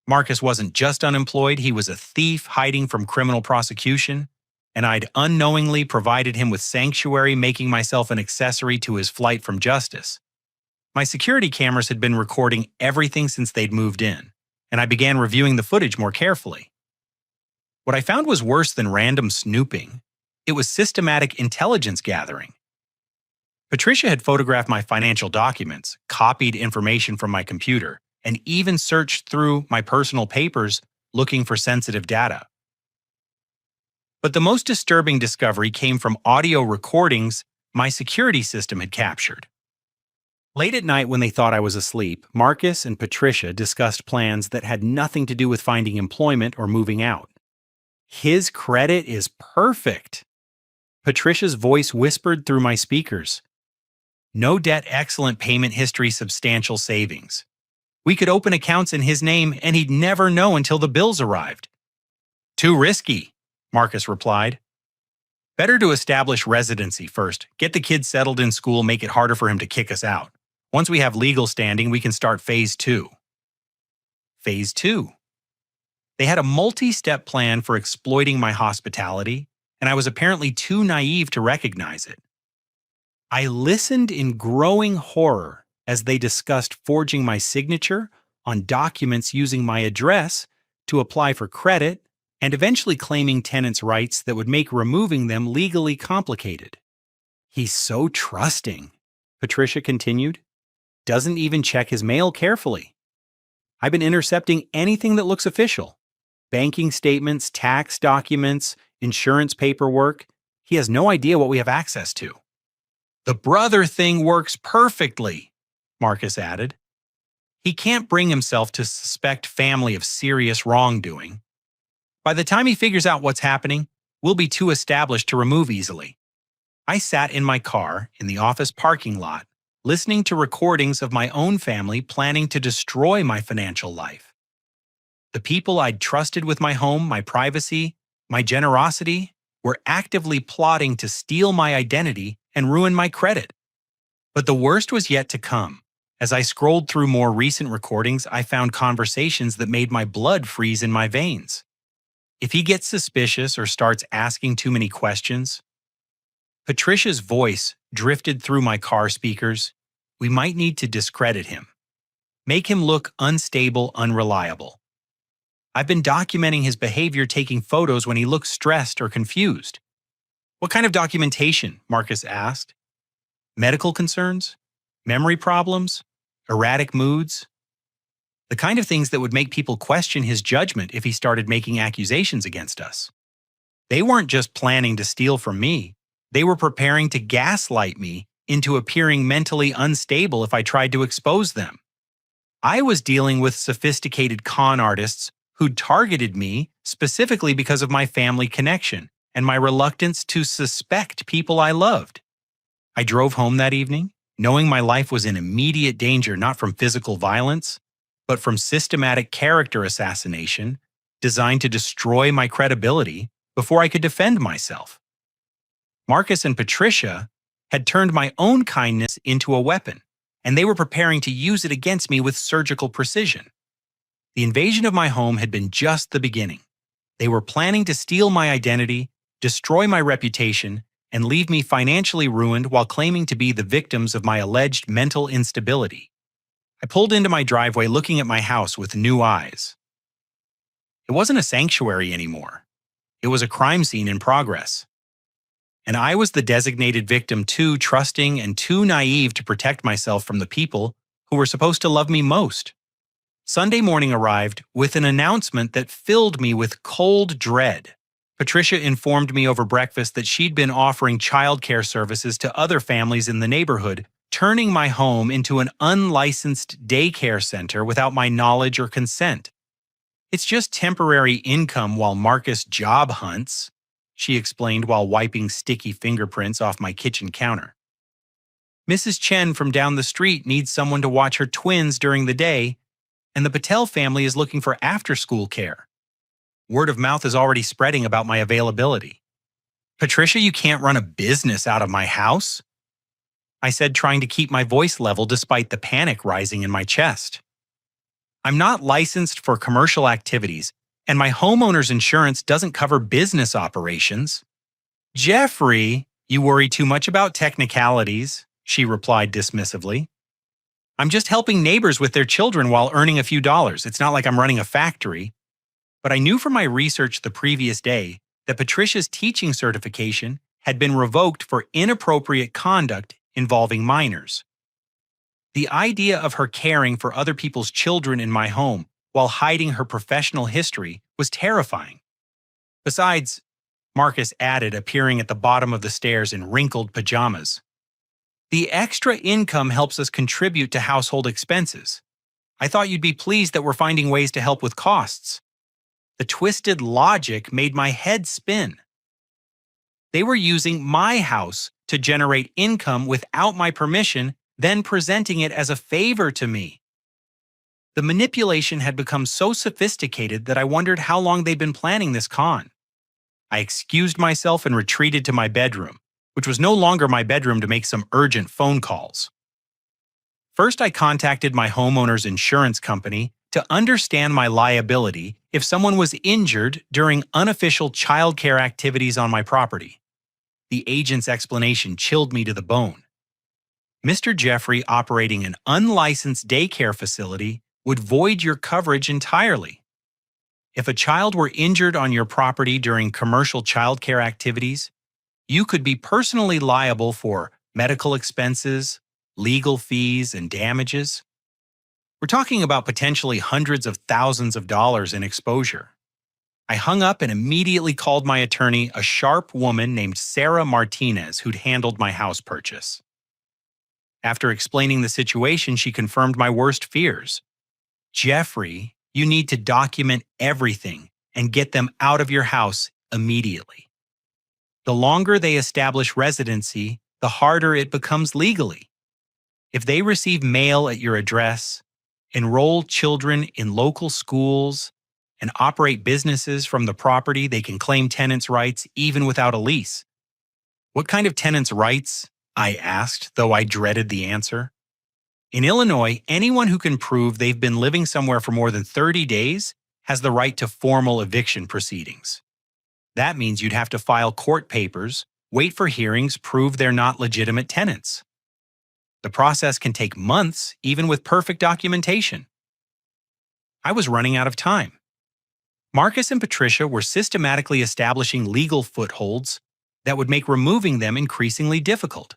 Marcus wasn't just unemployed, he was a thief hiding from criminal prosecution, and I'd unknowingly provided him with sanctuary, making myself an accessory to his flight from justice. My security cameras had been recording everything since they'd moved in, and I began reviewing the footage more carefully. What I found was worse than random snooping. It was systematic intelligence gathering. Patricia had photographed my financial documents, copied information from my computer, and even searched through my personal papers looking for sensitive data. But the most disturbing discovery came from audio recordings my security system had captured. Late at night when they thought I was asleep, Marcus and Patricia discussed plans that had nothing to do with finding employment or moving out. His credit is perfect. Patricia's voice whispered through my speakers. No debt, excellent payment history, substantial savings. We could open accounts in his name and he'd never know until the bills arrived. Too risky, Marcus replied. Better to establish residency first, get the kids settled in school, make it harder for him to kick us out. Once we have legal standing, we can start phase 2. Phase 2. They had a multi-step plan for exploiting my hospitality, and I was apparently too naive to recognize it. I listened in growing horror as they discussed forging my signature on documents using my address to apply for credit and eventually claiming tenants' rights that would make removing them legally complicated. He's so trusting, Patricia continued. Doesn't even check his mail carefully. I've been intercepting anything that looks official. Banking statements, tax documents, insurance paperwork. He has no idea what we have access to. The brother thing works perfectly, Marcus added. He can't bring himself to suspect family of serious wrongdoing. By the time he figures out what's happening, we'll be too established to remove easily. I sat in my car in the office parking lot, listening to recordings of my own family planning to destroy my financial life. The people I'd trusted with my home, my privacy, my generosity, were actively plotting to steal my identity and ruin my credit. But the worst was yet to come. As I scrolled through more recent recordings, I found conversations that made my blood freeze in my veins. If he gets suspicious or starts asking too many questions, Patricia's voice drifted through my car speakers. We might need to discredit him. Make him look unstable, unreliable. I've been documenting his behavior, taking photos when he looks stressed or confused. What kind of documentation? Marcus asked. Medical concerns? Memory problems? Erratic moods? The kind of things that would make people question his judgment if he started making accusations against us. They weren't just planning to steal from me. They were preparing to gaslight me into appearing mentally unstable if I tried to expose them. I was dealing with sophisticated con artists who'd targeted me specifically because of my family connection and my reluctance to suspect people I loved. I drove home that evening, knowing my life was in immediate danger not from physical violence, but from systematic character assassination designed to destroy my credibility before I could defend myself. Marcus and Patricia had turned my own kindness into a weapon, and they were preparing to use it against me with surgical precision. The invasion of my home had been just the beginning. They were planning to steal my identity, destroy my reputation, and leave me financially ruined while claiming to be the victims of my alleged mental instability. I pulled into my driveway looking at my house with new eyes. It wasn't a sanctuary anymore. It was a crime scene in progress. And I was the designated victim, too trusting and too naive to protect myself from the people who were supposed to love me most. Sunday morning arrived with an announcement that filled me with cold dread. Patricia informed me over breakfast that she'd been offering childcare services to other families in the neighborhood, turning my home into an unlicensed daycare center without my knowledge or consent. "It's just temporary income while Marcus job hunts," she explained while wiping sticky fingerprints off my kitchen counter. "Mrs. Chen from down the street needs someone to watch her twins during the day, and the Patel family is looking for after-school care. Word of mouth is already spreading about my availability." "Patricia, you can't run a business out of my house," I said, trying to keep my voice level despite the panic rising in my chest. "I'm not licensed for commercial activities, and my homeowner's insurance doesn't cover business operations." "Jeffrey, you worry too much about technicalities," she replied dismissively. "I'm just helping neighbors with their children while earning a few dollars. It's not like I'm running a factory." But I knew from my research the previous day that Patricia's teaching certification had been revoked for inappropriate conduct involving minors. The idea of her caring for other people's children in my home while hiding her professional history was terrifying. Besides, Marcus added, appearing at the bottom of the stairs in wrinkled pajamas, "the extra income helps us contribute to household expenses. I thought you'd be pleased that we're finding ways to help with costs." The twisted logic made my head spin. They were using my house to generate income without my permission, then presenting it as a favor to me. The manipulation had become so sophisticated that I wondered how long they'd been planning this con. I excused myself and retreated to my bedroom, which was no longer my bedroom, to make some urgent phone calls. First, I contacted my homeowner's insurance company to understand my liability if someone was injured during unofficial childcare activities on my property. The agent's explanation chilled me to the bone. "Mr. Jeffrey operating an unlicensed daycare facility would void your coverage entirely. If a child were injured on your property during commercial childcare activities, you could be personally liable for medical expenses, legal fees, and damages. We're talking about potentially hundreds of thousands of dollars in exposure." I hung up and immediately called my attorney, a sharp woman named Sarah Martinez, who'd handled my house purchase. After explaining the situation, she confirmed my worst fears. "Jeffrey, you need to document everything and get them out of your house immediately. The longer they establish residency, the harder it becomes legally. If they receive mail at your address, enroll children in local schools, and operate businesses from the property, they can claim tenants' rights even without a lease." "What kind of tenants' rights?" I asked, though I dreaded the answer. "In Illinois, anyone who can prove they've been living somewhere for more than 30 days has the right to formal eviction proceedings. That means you'd have to file court papers, wait for hearings, prove they're not legitimate tenants. The process can take months, even with perfect documentation." I was running out of time. Marcus and Patricia were systematically establishing legal footholds that would make removing them increasingly difficult.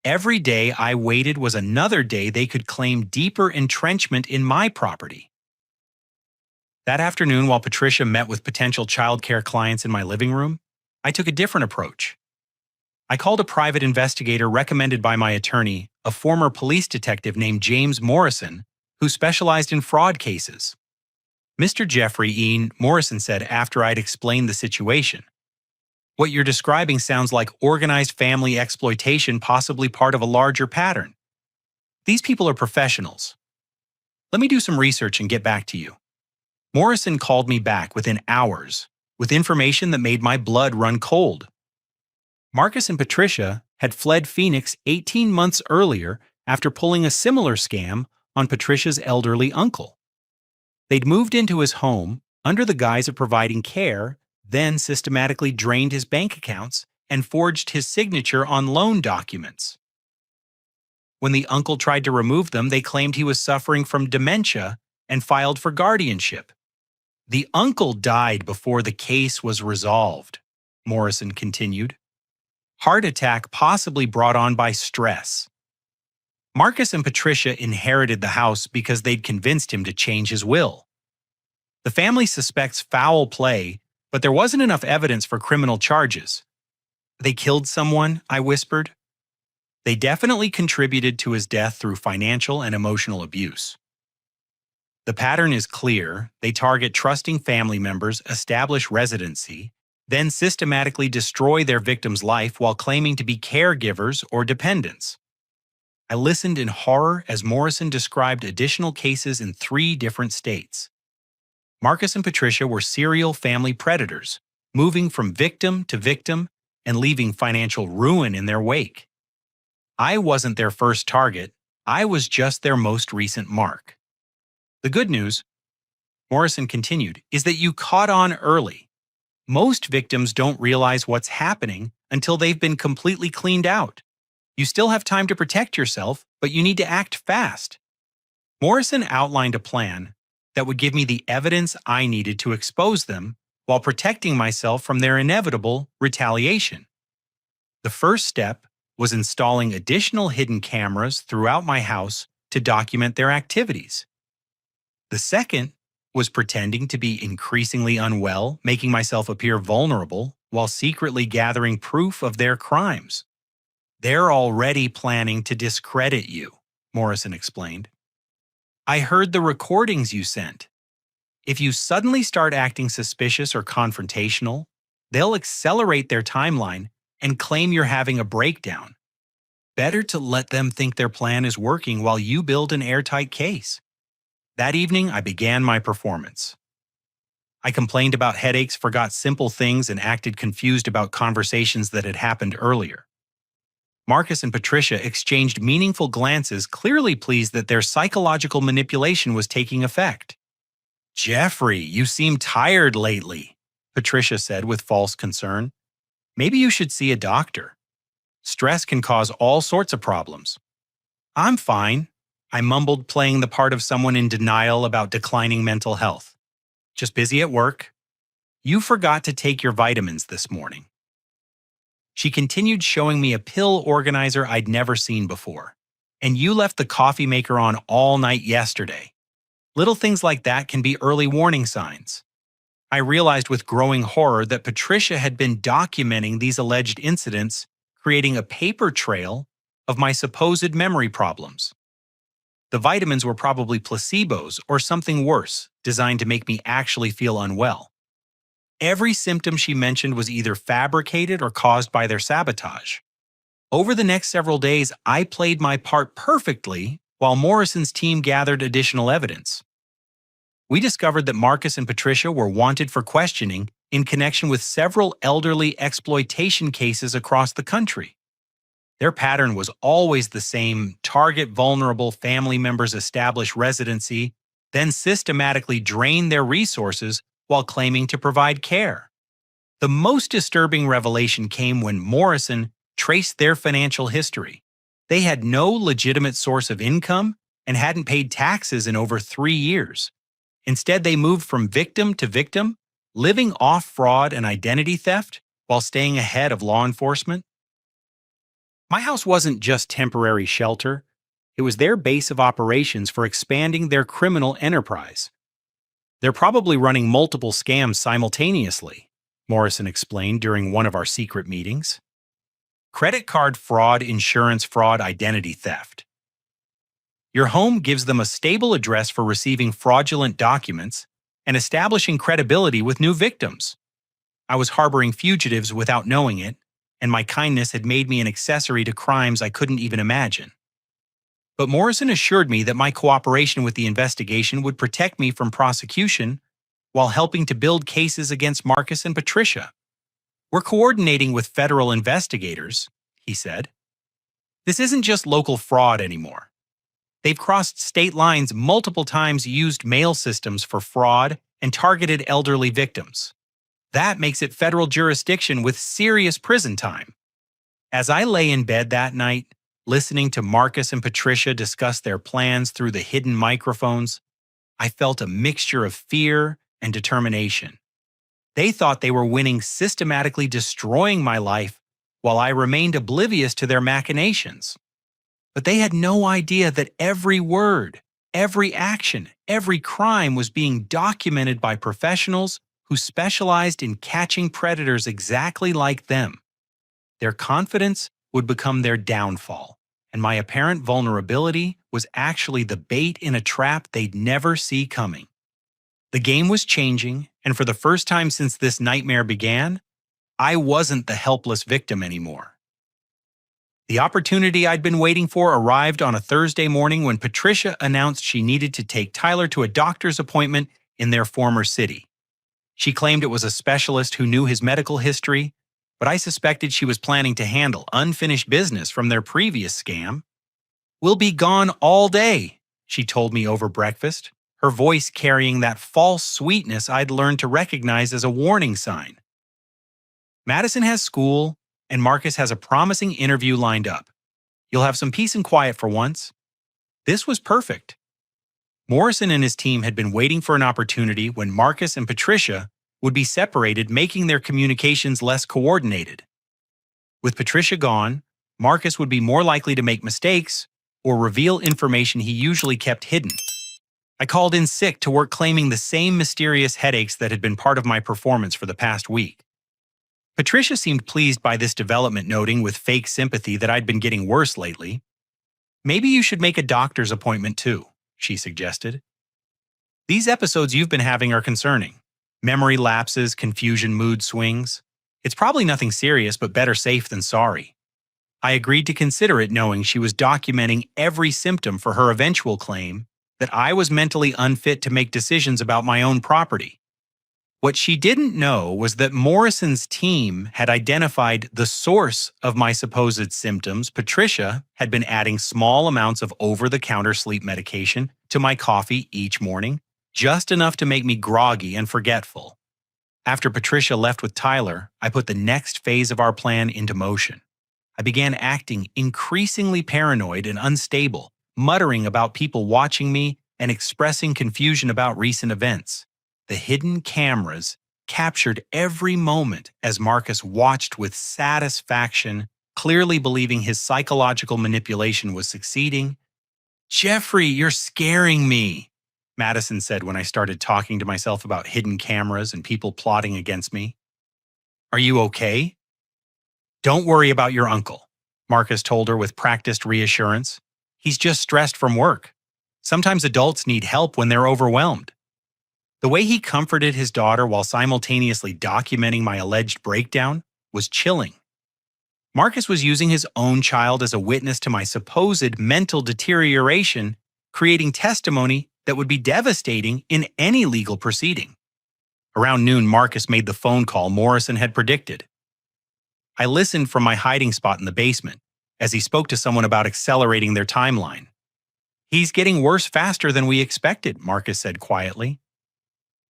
Every day I waited was another day they could claim deeper entrenchment in my property. That afternoon, while Patricia met with potential childcare clients in my living room, I took a different approach. I called a private investigator recommended by my attorney, a former police detective named James Morrison, who specialized in fraud cases. "Mr. Jeffrey Ian," Morrison said after I'd explained the situation, "what you're describing sounds like organized family exploitation, possibly part of a larger pattern. These people are professionals. Let me do some research and get back to you. Morrison called me back within hours with information that made my blood run cold. Marcus and Patricia had fled Phoenix 18 months earlier after pulling a similar scam on Patricia's elderly uncle. They'd moved into his home under the guise of providing care, then systematically drained his bank accounts and forged his signature on loan documents. When the uncle tried to remove them, they claimed he was suffering from dementia and filed for guardianship. The uncle died before the case was resolved, Morrison continued. Heart attack possibly brought on by stress. Marcus and Patricia inherited the house because they'd convinced him to change his will. The family suspects foul play, but there wasn't enough evidence for criminal charges. They killed someone, I whispered. They definitely contributed to his death through financial and emotional abuse. The pattern is clear. They target trusting family members, establish residency, then systematically destroy their victim's life while claiming to be caregivers or dependents. I listened in horror as Morrison described additional cases in 3 different states. Marcus and Patricia were serial family predators, moving from victim to victim and leaving financial ruin in their wake. I wasn't their first target, I was just their most recent mark. The good news, Morrison continued, is that you caught on early. Most victims don't realize what's happening until they've been completely cleaned out. You still have time to protect yourself, but you need to act fast. Morrison outlined a plan that would give me the evidence I needed to expose them while protecting myself from their inevitable retaliation. The first step was installing additional hidden cameras throughout my house to document their activities. The second was pretending to be increasingly unwell, making myself appear vulnerable while secretly gathering proof of their crimes. They're already planning to discredit you, Morrison explained. I heard the recordings you sent. If you suddenly start acting suspicious or confrontational, they'll accelerate their timeline and claim you're having a breakdown. Better to let them think their plan is working while you build an airtight case. That evening, I began my performance. I complained about headaches, forgot simple things, and acted confused about conversations that had happened earlier. Marcus and Patricia exchanged meaningful glances, clearly pleased that their psychological manipulation was taking effect. "Jeffrey, you seem tired lately," Patricia said with false concern. "Maybe you should see a doctor. Stress can cause all sorts of problems." "I'm fine," I mumbled, playing the part of someone in denial about declining mental health. "Just busy at work. You forgot to take your vitamins this morning." She continued, showing me a pill organizer I'd never seen before. "And you left the coffee maker on all night yesterday." Little things like that can be early warning signs. I realized with growing horror that Patricia had been documenting these alleged incidents, creating a paper trail of my supposed memory problems. The vitamins were probably placebos or something worse, designed to make me actually feel unwell. Every symptom she mentioned was either fabricated or caused by their sabotage. Over the next several days, I played my part perfectly while Morrison's team gathered additional evidence. We discovered that Marcus and Patricia were wanted for questioning in connection with several elderly exploitation cases across the country. Their pattern was always the same: target vulnerable family members, establish residency, then systematically drain their resources while claiming to provide care. The most disturbing revelation came when Morrison traced their financial history. They had no legitimate source of income and hadn't paid taxes in over 3 years. Instead, they moved from victim to victim, living off fraud and identity theft while staying ahead of law enforcement. My house wasn't just temporary shelter. It was their base of operations for expanding their criminal enterprise. "They're probably running multiple scams simultaneously," Morrison explained during one of our secret meetings. "Credit card fraud, insurance fraud, identity theft. Your home gives them a stable address for receiving fraudulent documents and establishing credibility with new victims. I was harboring fugitives without knowing it, and my kindness had made me an accessory to crimes I couldn't even imagine. But Morrison assured me that my cooperation with the investigation would protect me from prosecution while helping to build cases against Marcus and Patricia. We're coordinating with federal investigators, he said. This isn't just local fraud anymore. They've crossed state lines multiple times, used mail systems for fraud, and targeted elderly victims. That makes it federal jurisdiction with serious prison time. As I lay in bed that night, listening to Marcus and Patricia discuss their plans through the hidden microphones, I felt a mixture of fear and determination. They thought they were winning, systematically destroying my life, while I remained oblivious to their machinations. But they had no idea that every word, every action, every crime was being documented by professionals who specialized in catching predators exactly like them. Their confidence would become their downfall, and my apparent vulnerability was actually the bait in a trap they'd never see coming. The game was changing, and for the first time since this nightmare began, I wasn't the helpless victim anymore. The opportunity I'd been waiting for arrived on a Thursday morning when Patricia announced she needed to take Tyler to a doctor's appointment in their former city. She claimed it was a specialist who knew his medical history, but I suspected she was planning to handle unfinished business from their previous scam. "We'll be gone all day," she told me over breakfast, her voice carrying that false sweetness I'd learned to recognize as a warning sign. "Madison has school, and Marcus has a promising interview lined up. You'll have some peace and quiet for once." This was perfect. Morrison and his team had been waiting for an opportunity when Marcus and Patricia would be separated, making their communications less coordinated. With Patricia gone, Marcus would be more likely to make mistakes or reveal information he usually kept hidden. I called in sick to work, claiming the same mysterious headaches that had been part of my performance for the past week. Patricia seemed pleased by this development, noting with fake sympathy that I'd been getting worse lately. "Maybe you should make a doctor's appointment too," she suggested. "These episodes you've been having are concerning. Memory lapses, confusion, mood swings. It's probably nothing serious, but better safe than sorry." I agreed to consider it, knowing she was documenting every symptom for her eventual claim that I was mentally unfit to make decisions about my own property. What she didn't know was that Morrison's team had identified the source of my supposed symptoms. Patricia had been adding small amounts of over-the-counter sleep medication to my coffee each morning, just enough to make me groggy and forgetful. After Patricia left with Tyler, I put the next phase of our plan into motion. I began acting increasingly paranoid and unstable, muttering about people watching me and expressing confusion about recent events. The hidden cameras captured every moment as Marcus watched with satisfaction, clearly believing his psychological manipulation was succeeding. "Jeffrey, you're scaring me," Madison said when I started talking to myself about hidden cameras and people plotting against me. "Are you okay?" "Don't worry about your uncle," Marcus told her with practiced reassurance. "He's just stressed from work. Sometimes adults need help when they're overwhelmed." The way he comforted his daughter while simultaneously documenting my alleged breakdown was chilling. Marcus was using his own child as a witness to my supposed mental deterioration, creating testimony that would be devastating in any legal proceeding. Around noon, Marcus made the phone call Morrison had predicted. I listened from my hiding spot in the basement as he spoke to someone about accelerating their timeline. "He's getting worse faster than we expected," Marcus said quietly.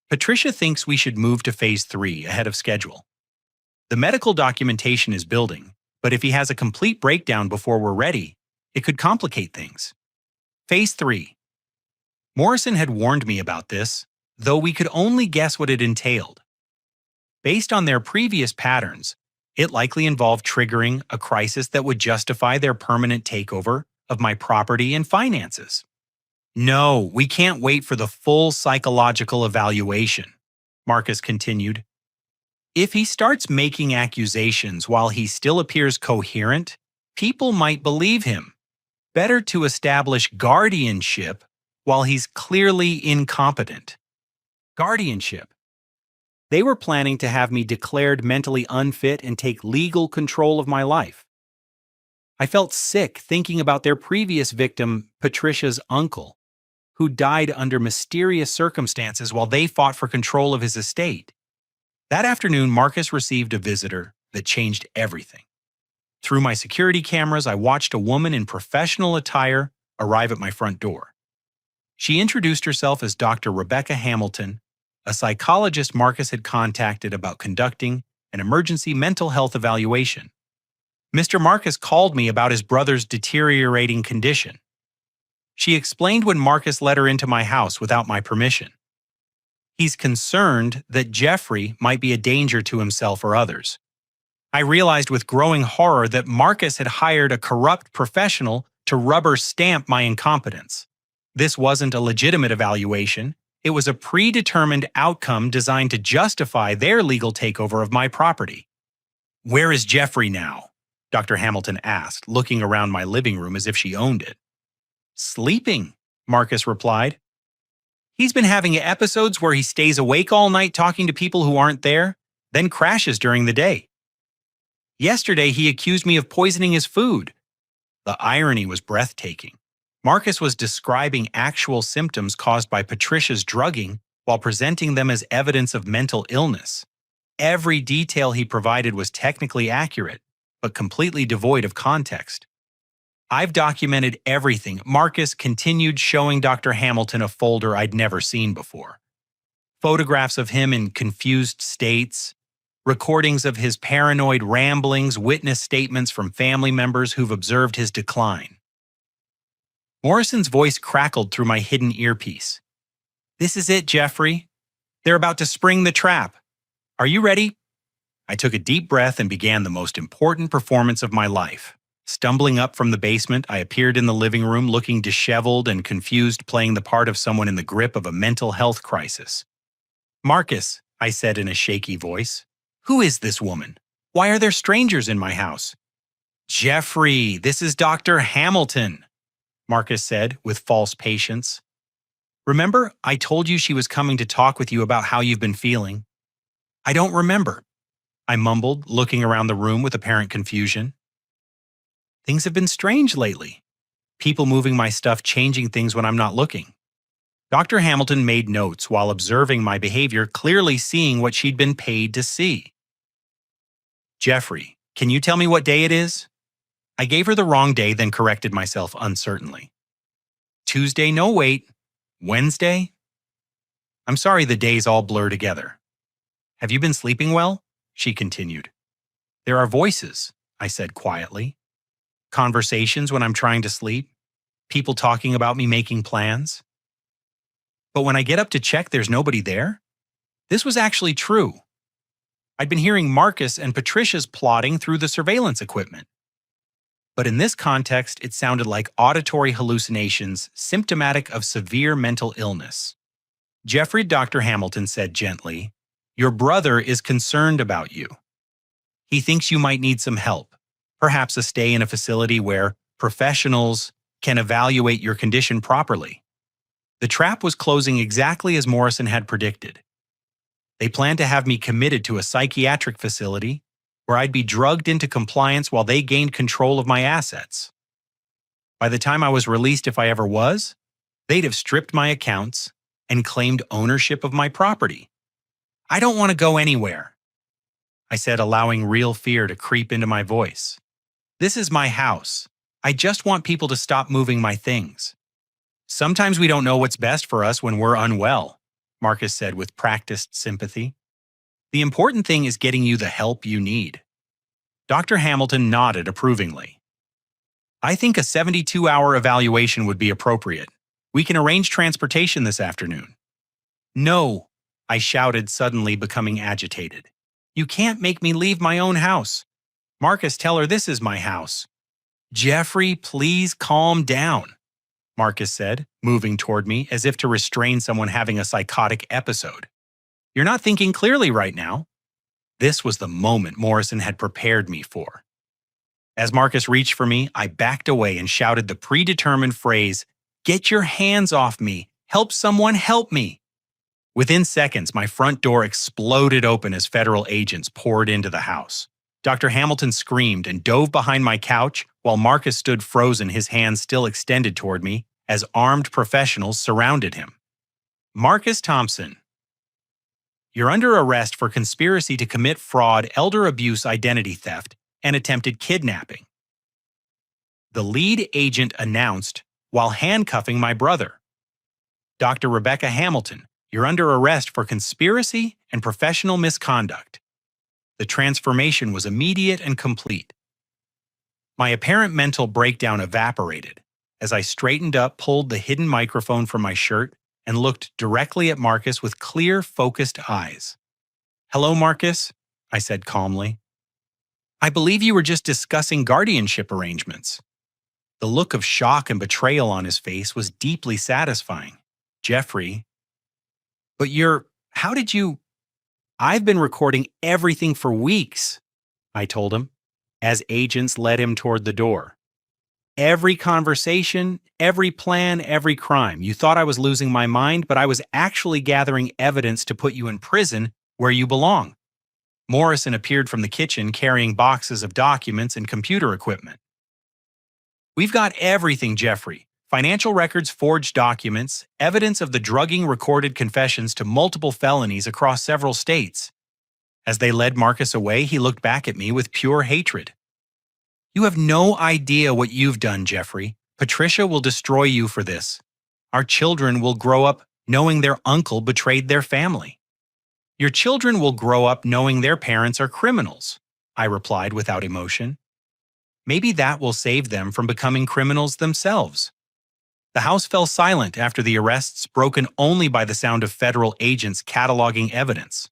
"Patricia thinks we should move to phase 3 ahead of schedule. The medical documentation is building, but if he has a complete breakdown before we're ready, it could complicate things." Phase 3. Morrison had warned me about this, though we could only guess what it entailed. Based on their previous patterns, it likely involved triggering a crisis that would justify their permanent takeover of my property and finances. "No, we can't wait for the full psychological evaluation," Marcus continued. "If he starts making accusations while he still appears coherent, people might believe him. Better to establish guardianship while he's clearly incompetent." Guardianship. They were planning to have me declared mentally unfit and take legal control of my life. I felt sick thinking about their previous victim, Patricia's uncle, who died under mysterious circumstances while they fought for control of his estate. That afternoon, Marcus received a visitor that changed everything. Through my security cameras, I watched a woman in professional attire arrive at my front door. She introduced herself as Dr. Rebecca Hamilton, a psychologist Marcus had contacted about conducting an emergency mental health evaluation. Mr. Marcus called me about his brother's deteriorating condition. She explained when Marcus let her into my house without my permission. He's concerned that Jeffrey might be a danger to himself or others. I realized with growing horror that Marcus had hired a corrupt professional to rubber stamp my incompetence. This wasn't a legitimate evaluation. It was a predetermined outcome designed to justify their legal takeover of my property. "Where is Jeffrey now?" Dr. Hamilton asked, looking around my living room as if she owned it. "Sleeping," Marcus replied. "He's been having episodes where he stays awake all night talking to people who aren't there, then crashes during the day. Yesterday, he accused me of poisoning his food." The irony was breathtaking. Marcus was describing actual symptoms caused by Patricia's drugging while presenting them as evidence of mental illness. Every detail he provided was technically accurate, but completely devoid of context. "I've documented everything," Marcus continued, showing Dr. Hamilton a folder I'd never seen before. Photographs of him in confused states, recordings of his paranoid ramblings, witness statements from family members who've observed his decline. Morrison's voice crackled through my hidden earpiece. "This is it, Jeffrey. They're about to spring the trap. Are you ready?" I took a deep breath and began the most important performance of my life. Stumbling up from the basement, I appeared in the living room looking disheveled and confused, playing the part of someone in the grip of a mental health crisis. "Marcus," I said in a shaky voice, "who is this woman? Why are there strangers in my house?" "Jeffrey, this is Dr. Hamilton," Marcus said with false patience. "Remember, I told you she was coming to talk with you about how you've been feeling?" "I don't remember," I mumbled, looking around the room with apparent confusion. "Things have been strange lately. People moving my stuff, changing things when I'm not looking." Dr. Hamilton made notes while observing my behavior, clearly seeing what she'd been paid to see. "Jeffrey, can you tell me what day it is?" I gave her the wrong day, then corrected myself uncertainly. "Tuesday, no wait. Wednesday?" "I'm sorry, the days all blur together." "Have you been sleeping well?" she continued. "There are voices," I said quietly. "Conversations when I'm trying to sleep. People talking about me making plans. But when I get up to check, there's nobody there." This was actually true. I'd been hearing Marcus and Patricia's plotting through the surveillance equipment. But in this context, it sounded like auditory hallucinations symptomatic of severe mental illness. "Jeffrey," Dr. Hamilton said gently, "your brother is concerned about you. He thinks you might need some help, perhaps a stay in a facility where professionals can evaluate your condition properly." The trap was closing exactly as Morrison had predicted. They planned to have me committed to a psychiatric facility where I'd be drugged into compliance while they gained control of my assets. By the time I was released, if I ever was, they'd have stripped my accounts and claimed ownership of my property. "I don't want to go anywhere," I said, allowing real fear to creep into my voice. "This is my house. I just want people to stop moving my things." "Sometimes we don't know what's best for us when we're unwell," Marcus said with practiced sympathy. "The important thing is getting you the help you need." Dr. Hamilton nodded approvingly. "I think a 72-hour evaluation would be appropriate. We can arrange transportation this afternoon." "No," I shouted, suddenly becoming agitated. "You can't make me leave my own house. Marcus, tell her this is my house." "Jeffrey, please calm down," Marcus said, moving toward me as if to restrain someone having a psychotic episode. "You're not thinking clearly right now." This was the moment Morrison had prepared me for. As Marcus reached for me, I backed away and shouted the predetermined phrase, "Get your hands off me! Help someone help me!" Within seconds, my front door exploded open as federal agents poured into the house. Dr. Hamilton screamed and dove behind my couch while Marcus stood frozen, his hands still extended toward me, as armed professionals surrounded him. Marcus Thompson, you're under arrest for conspiracy to commit fraud, elder abuse, identity theft, and attempted kidnapping, the lead agent announced while handcuffing my brother. Dr. Rebecca Hamilton, you're under arrest for conspiracy and professional misconduct. The transformation was immediate and complete. My apparent mental breakdown evaporated as I straightened up, pulled the hidden microphone from my shirt, and looked directly at Marcus with clear, focused eyes. "Hello, Marcus," I said calmly. "I believe you were just discussing guardianship arrangements." The look of shock and betrayal on his face was deeply satisfying. "Jeffrey, but how did you—" "I've been recording everything for weeks," I told him, as agents led him toward the door. "Every conversation, every plan, every crime. You thought I was losing my mind, but I was actually gathering evidence to put you in prison where you belong." Morrison appeared from the kitchen carrying boxes of documents and computer equipment. "We've got everything, Jeffrey. Financial records, forged documents, evidence of the drugging, recorded confessions to multiple felonies across several states." As they led Marcus away, he looked back at me with pure hatred. "You have no idea what you've done, Jeffrey. Patricia will destroy you for this. Our children will grow up knowing their uncle betrayed their family." "Your children will grow up knowing their parents are criminals," I replied without emotion. "Maybe that will save them from becoming criminals themselves." The house fell silent after the arrests, broken only by the sound of federal agents cataloging evidence.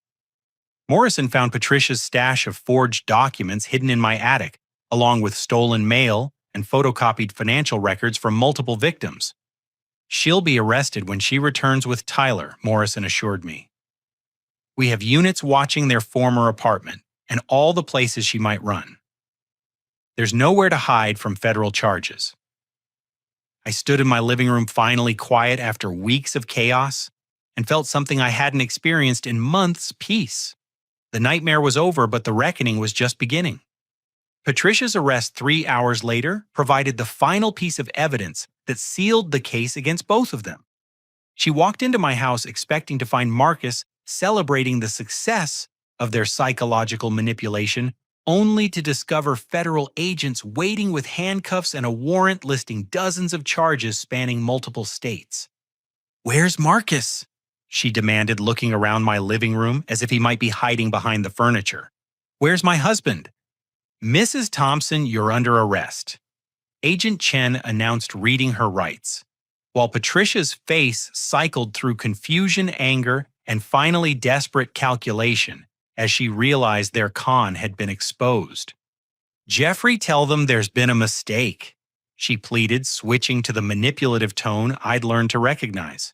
Morrison found Patricia's stash of forged documents hidden in my attic, along with stolen mail and photocopied financial records from multiple victims. "She'll be arrested when she returns with Tyler," Morrison assured me. "We have units watching their former apartment and all the places she might run. There's nowhere to hide from federal charges." I stood in my living room, finally quiet after weeks of chaos, and felt something I hadn't experienced in months: peace. The nightmare was over, but the reckoning was just beginning. Patricia's arrest 3 hours later provided the final piece of evidence that sealed the case against both of them. She walked into my house expecting to find Marcus celebrating the success of their psychological manipulation, only to discover federal agents waiting with handcuffs and a warrant listing dozens of charges spanning multiple states. "Where's Marcus?" she demanded, looking around my living room as if he might be hiding behind the furniture. "Where's my husband?" "Mrs. Thompson, you're under arrest," Agent Chen announced, reading her rights, while Patricia's face cycled through confusion, anger, and finally desperate calculation as she realized their con had been exposed. "Jeffrey, tell them there's been a mistake," she pleaded, switching to the manipulative tone I'd learned to recognize.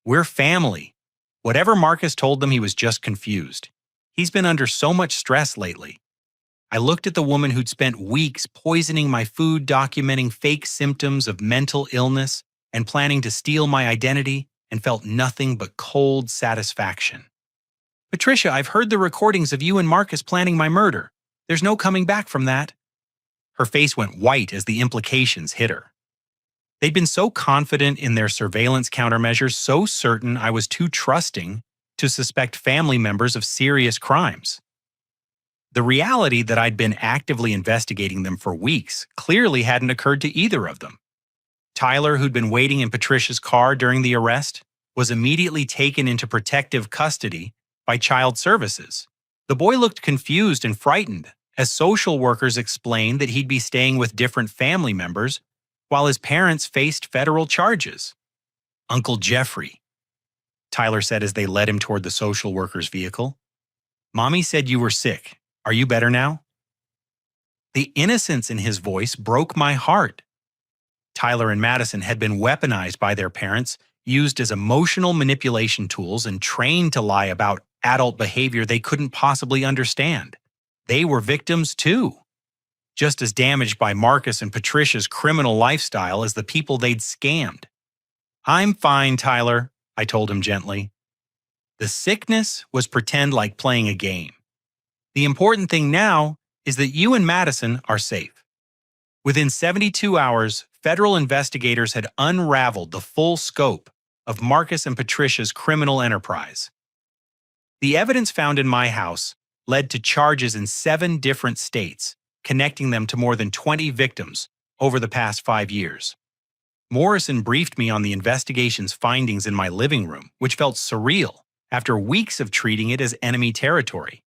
"We're family. Whatever Marcus told them, he was just confused. He's been under so much stress lately." I looked at the woman who'd spent weeks poisoning my food, documenting fake symptoms of mental illness, and planning to steal my identity, and felt nothing but cold satisfaction. "Patricia, I've heard the recordings of you and Marcus planning my murder. There's no coming back from that." Her face went white as the implications hit her. They'd been so confident in their surveillance countermeasures, so certain I was too trusting to suspect family members of serious crimes. The reality that I'd been actively investigating them for weeks clearly hadn't occurred to either of them. Tyler, who'd been waiting in Patricia's car during the arrest, was immediately taken into protective custody by Child Services. The boy looked confused and frightened as social workers explained that he'd be staying with different family members while his parents faced federal charges. "Uncle Jeffrey," Tyler said as they led him toward the social worker's vehicle. "Mommy said you were sick. Are you better now?" The innocence in his voice broke my heart. Tyler and Madison had been weaponized by their parents, used as emotional manipulation tools, and trained to lie about adult behavior they couldn't possibly understand. They were victims too, just as damaged by Marcus and Patricia's criminal lifestyle as the people they'd scammed. "I'm fine, Tyler," I told him gently. "The sickness was pretend, like playing a game. The important thing now is that you and Madison are safe. Within 72 hours, federal investigators had unraveled the full scope of Marcus and Patricia's criminal enterprise. The evidence found in my house led to charges in 7 different states, connecting them to more than 20 victims over the past 5 years. Morrison briefed me on the investigation's findings in my living room, which felt surreal after weeks of treating it as enemy territory.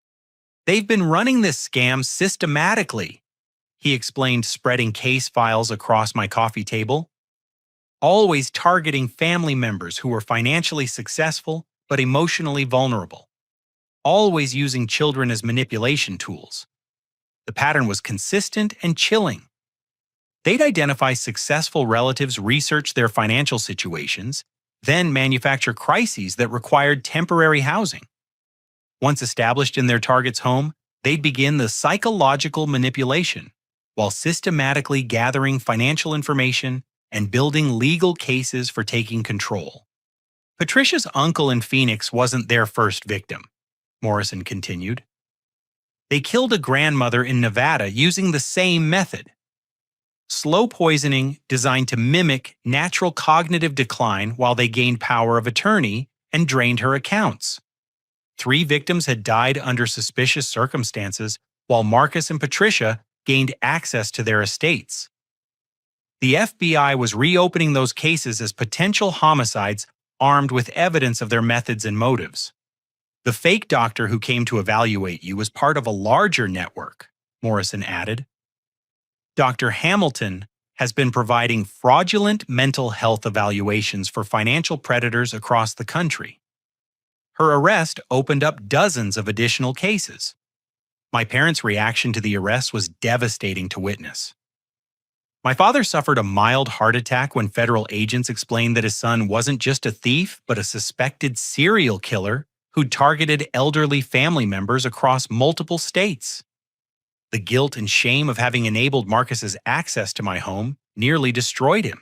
They've been running this scam systematically, he explained, spreading case files across my coffee table. Always targeting family members who were financially successful but emotionally vulnerable. Always using children as manipulation tools. The pattern was consistent and chilling. They'd identify successful relatives, research their financial situations, then manufacture crises that required temporary housing. Once established in their target's home, they'd begin the psychological manipulation while systematically gathering financial information and building legal cases for taking control. Patricia's uncle in Phoenix wasn't their first victim, Morrison continued. They killed a grandmother in Nevada using the same method. Slow poisoning designed to mimic natural cognitive decline while they gained power of attorney and drained her accounts. 3 victims had died under suspicious circumstances, while Marcus and Patricia gained access to their estates. The FBI was reopening those cases as potential homicides armed with evidence of their methods and motives. The fake doctor who came to evaluate you was part of a larger network, Morrison added. Dr. Hamilton has been providing fraudulent mental health evaluations for financial predators across the country. Her arrest opened up dozens of additional cases. My parents' reaction to the arrest was devastating to witness. My father suffered a mild heart attack when federal agents explained that his son wasn't just a thief, but a suspected serial killer who targeted elderly family members across multiple states. The guilt and shame of having enabled Marcus's access to my home nearly destroyed him.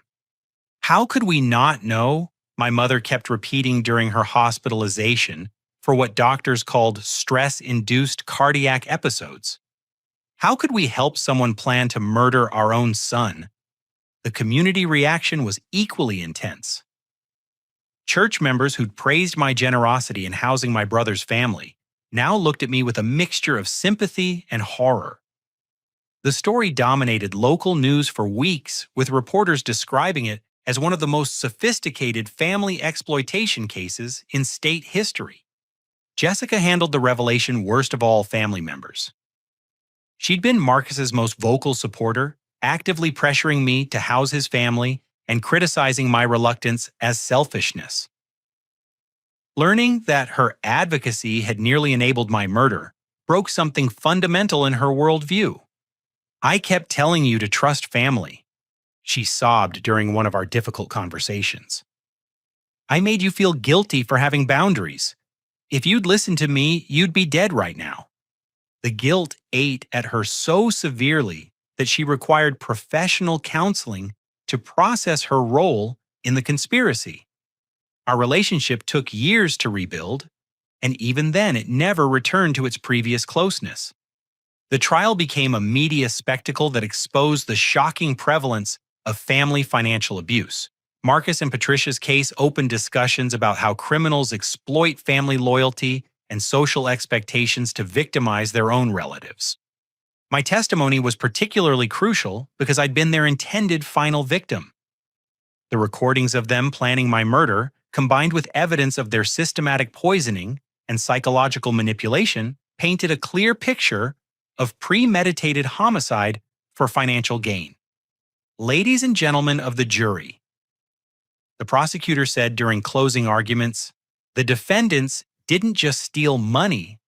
How could we not know? My mother kept repeating during her hospitalization for what doctors called stress-induced cardiac episodes. How could we help someone plan to murder our own son? The community reaction was equally intense. Church members who'd praised my generosity in housing my brother's family now looked at me with a mixture of sympathy and horror. The story dominated local news for weeks, with reporters describing it as one of the most sophisticated family exploitation cases in state history. Jessica handled the revelation worst of all family members. She'd been Marcus's most vocal supporter, actively pressuring me to house his family and criticizing my reluctance as selfishness. Learning that her advocacy had nearly enabled my murder broke something fundamental in her worldview. I kept telling you to trust family, she sobbed during one of our difficult conversations. I made you feel guilty for having boundaries. If you'd listened to me, you'd be dead right now. The guilt ate at her so severely that she required professional counseling to process her role in the conspiracy. Our relationship took years to rebuild, and even then it never returned to its previous closeness. The trial became a media spectacle that exposed the shocking prevalence of family financial abuse. Marcus and Patricia's case opened discussions about how criminals exploit family loyalty and social expectations to victimize their own relatives. My testimony was particularly crucial because I'd been their intended final victim. The recordings of them planning my murder, combined with evidence of their systematic poisoning and psychological manipulation, painted a clear picture of premeditated homicide for financial gain. Ladies and gentlemen of the jury, the prosecutor said during closing arguments, the defendants didn't just steal money,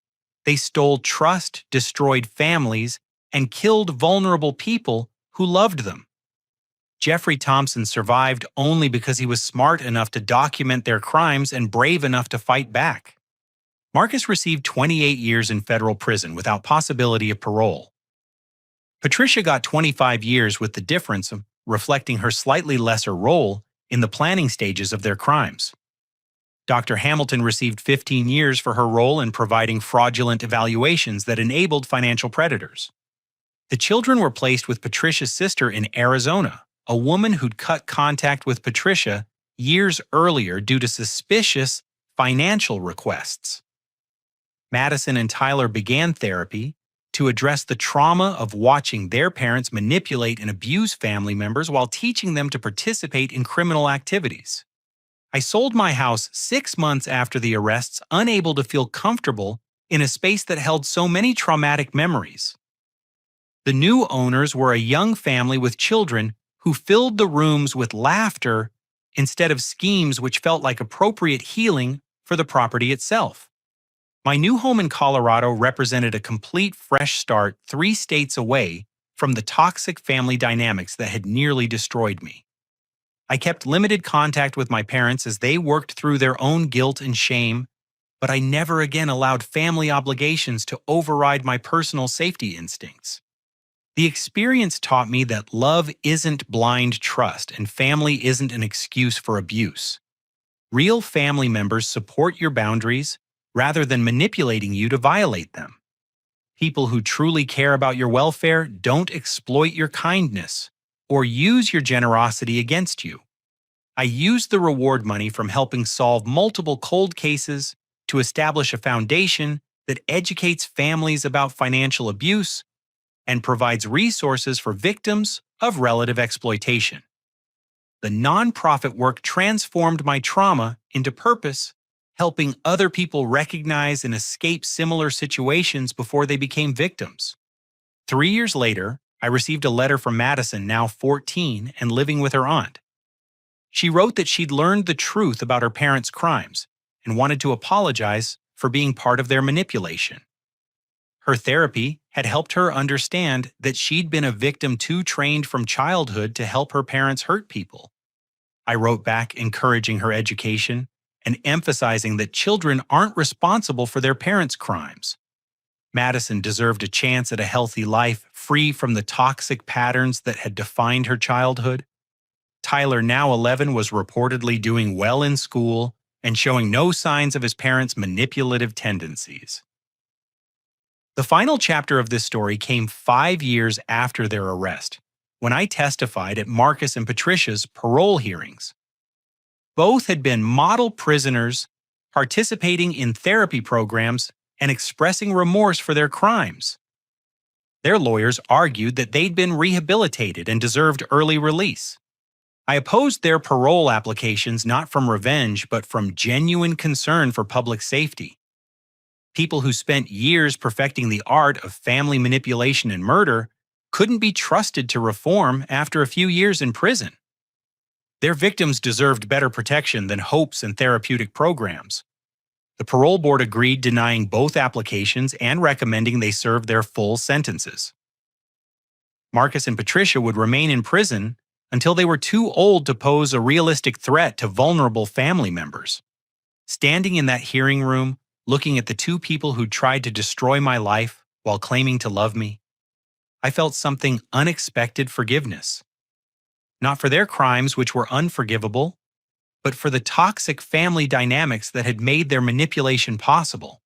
they stole trust, destroyed families, and killed vulnerable people who loved them. Jeffrey Thompson survived only because he was smart enough to document their crimes and brave enough to fight back. Marcus received 28 years in federal prison without possibility of parole. Patricia got 25 years, with the difference reflecting her slightly lesser role in the planning stages of their crimes. Dr. Hamilton received 15 years for her role in providing fraudulent evaluations that enabled financial predators. The children were placed with Patricia's sister in Arizona, a woman who'd cut contact with Patricia years earlier due to suspicious financial requests. Madison and Tyler began therapy to address the trauma of watching their parents manipulate and abuse family members while teaching them to participate in criminal activities. I sold my house 6 months after the arrests, unable to feel comfortable in a space that held so many traumatic memories. The new owners were a young family with children who filled the rooms with laughter instead of schemes which felt like appropriate healing for the property itself. My new home in Colorado represented a complete fresh start 3 states away from the toxic family dynamics that had nearly destroyed me. I kept limited contact with my parents as they worked through their own guilt and shame, but I never again allowed family obligations to override my personal safety instincts. The experience taught me that love isn't blind trust and family isn't an excuse for abuse. Real family members support your boundaries rather than manipulating you to violate them. People who truly care about your welfare don't exploit your kindness or use your generosity against you. I used the reward money from helping solve multiple cold cases to establish a foundation that educates families about financial abuse and provides resources for victims of relative exploitation. The nonprofit work transformed my trauma into purpose, helping other people recognize and escape similar situations before they became victims. 3 years later, I received a letter from Madison, now 14 and living with her aunt. She wrote that she'd learned the truth about her parents' crimes and wanted to apologize for being part of their manipulation. Her therapy had helped her understand that she'd been a victim too trained from childhood to help her parents hurt people. I wrote back encouraging her education and emphasizing that children aren't responsible for their parents' crimes. Madison deserved a chance at a healthy life free from the toxic patterns that had defined her childhood. Tyler, now 11, was reportedly doing well in school and showing no signs of his parents' manipulative tendencies. The final chapter of this story came 5 years after their arrest, when I testified at Marcus and Patricia's parole hearings. Both had been model prisoners, participating in therapy programs and expressing remorse for their crimes. Their lawyers argued that they'd been rehabilitated and deserved early release. I opposed their parole applications not from revenge but from genuine concern for public safety. People who spent years perfecting the art of family manipulation and murder couldn't be trusted to reform after a few years in prison. Their victims deserved better protection than hopes and therapeutic programs. The parole board agreed, denying both applications and recommending they serve their full sentences. Marcus and Patricia would remain in prison until they were too old to pose a realistic threat to vulnerable family members. Standing in that hearing room, looking at the 2 people who tried to destroy my life while claiming to love me, I felt something unexpected forgiveness. Not for their crimes, which were unforgivable, but for the toxic family dynamics that had made their manipulation possible.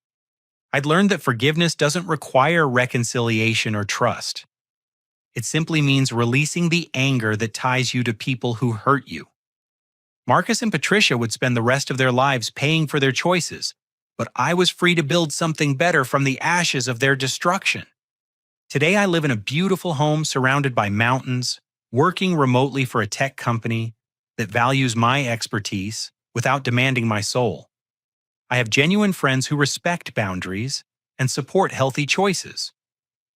I'd learned that forgiveness doesn't require reconciliation or trust. It simply means releasing the anger that ties you to people who hurt you. Marcus and Patricia would spend the rest of their lives paying for their choices, but I was free to build something better from the ashes of their destruction. Today I live in a beautiful home surrounded by mountains, working remotely for a tech company that values my expertise without demanding my soul. I have genuine friends who respect boundaries and support healthy choices.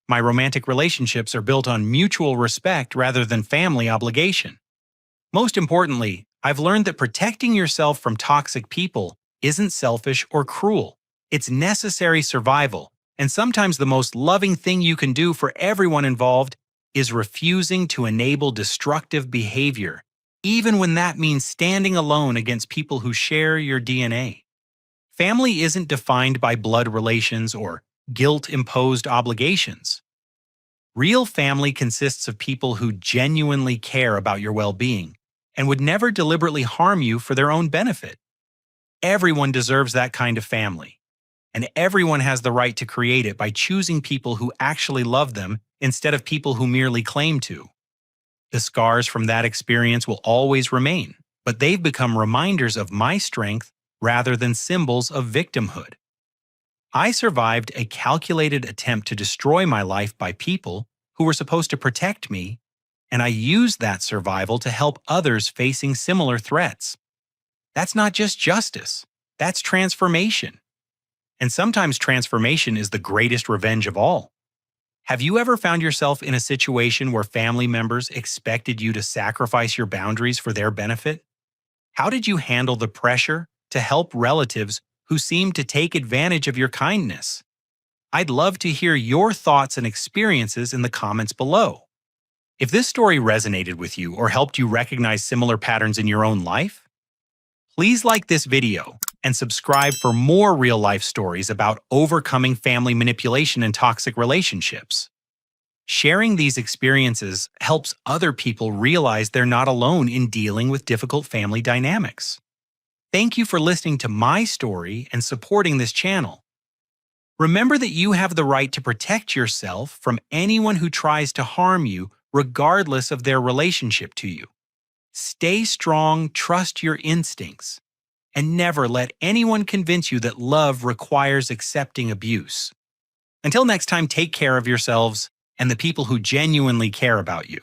My romantic relationships are built on mutual respect rather than family obligation. Most importantly, I've learned that protecting yourself from toxic people isn't selfish or cruel. It's necessary survival, and sometimes the most loving thing you can do for everyone involved is refusing to enable destructive behavior, even when that means standing alone against people who share your DNA. Family isn't defined by blood relations or guilt-imposed obligations. Real family consists of people who genuinely care about your well-being and would never deliberately harm you for their own benefit. Everyone deserves that kind of family. and everyone has the right to create it by choosing people who actually love them instead of people who merely claim to. The scars from that experience will always remain, but they've become reminders of my strength rather than symbols of victimhood. I survived a calculated attempt to destroy my life by people who were supposed to protect me, and I used that survival to help others facing similar threats. That's not just justice, that's transformation. And sometimes transformation is the greatest revenge of all. Have you ever found yourself in a situation where family members expected you to sacrifice your boundaries for their benefit? How did you handle the pressure to help relatives who seemed to take advantage of your kindness? I'd love to hear your thoughts and experiences in the comments below. If this story resonated with you or helped you recognize similar patterns in your own life, please like this video and subscribe for more real-life stories about overcoming family manipulation and toxic relationships. Sharing these experiences helps other people realize they're not alone in dealing with difficult family dynamics. Thank you for listening to my story and supporting this channel. Remember that you have the right to protect yourself from anyone who tries to harm you, regardless of their relationship to you. Stay strong, trust your instincts, and never let anyone convince you that love requires accepting abuse. Until next time, take care of yourselves and the people who genuinely care about you.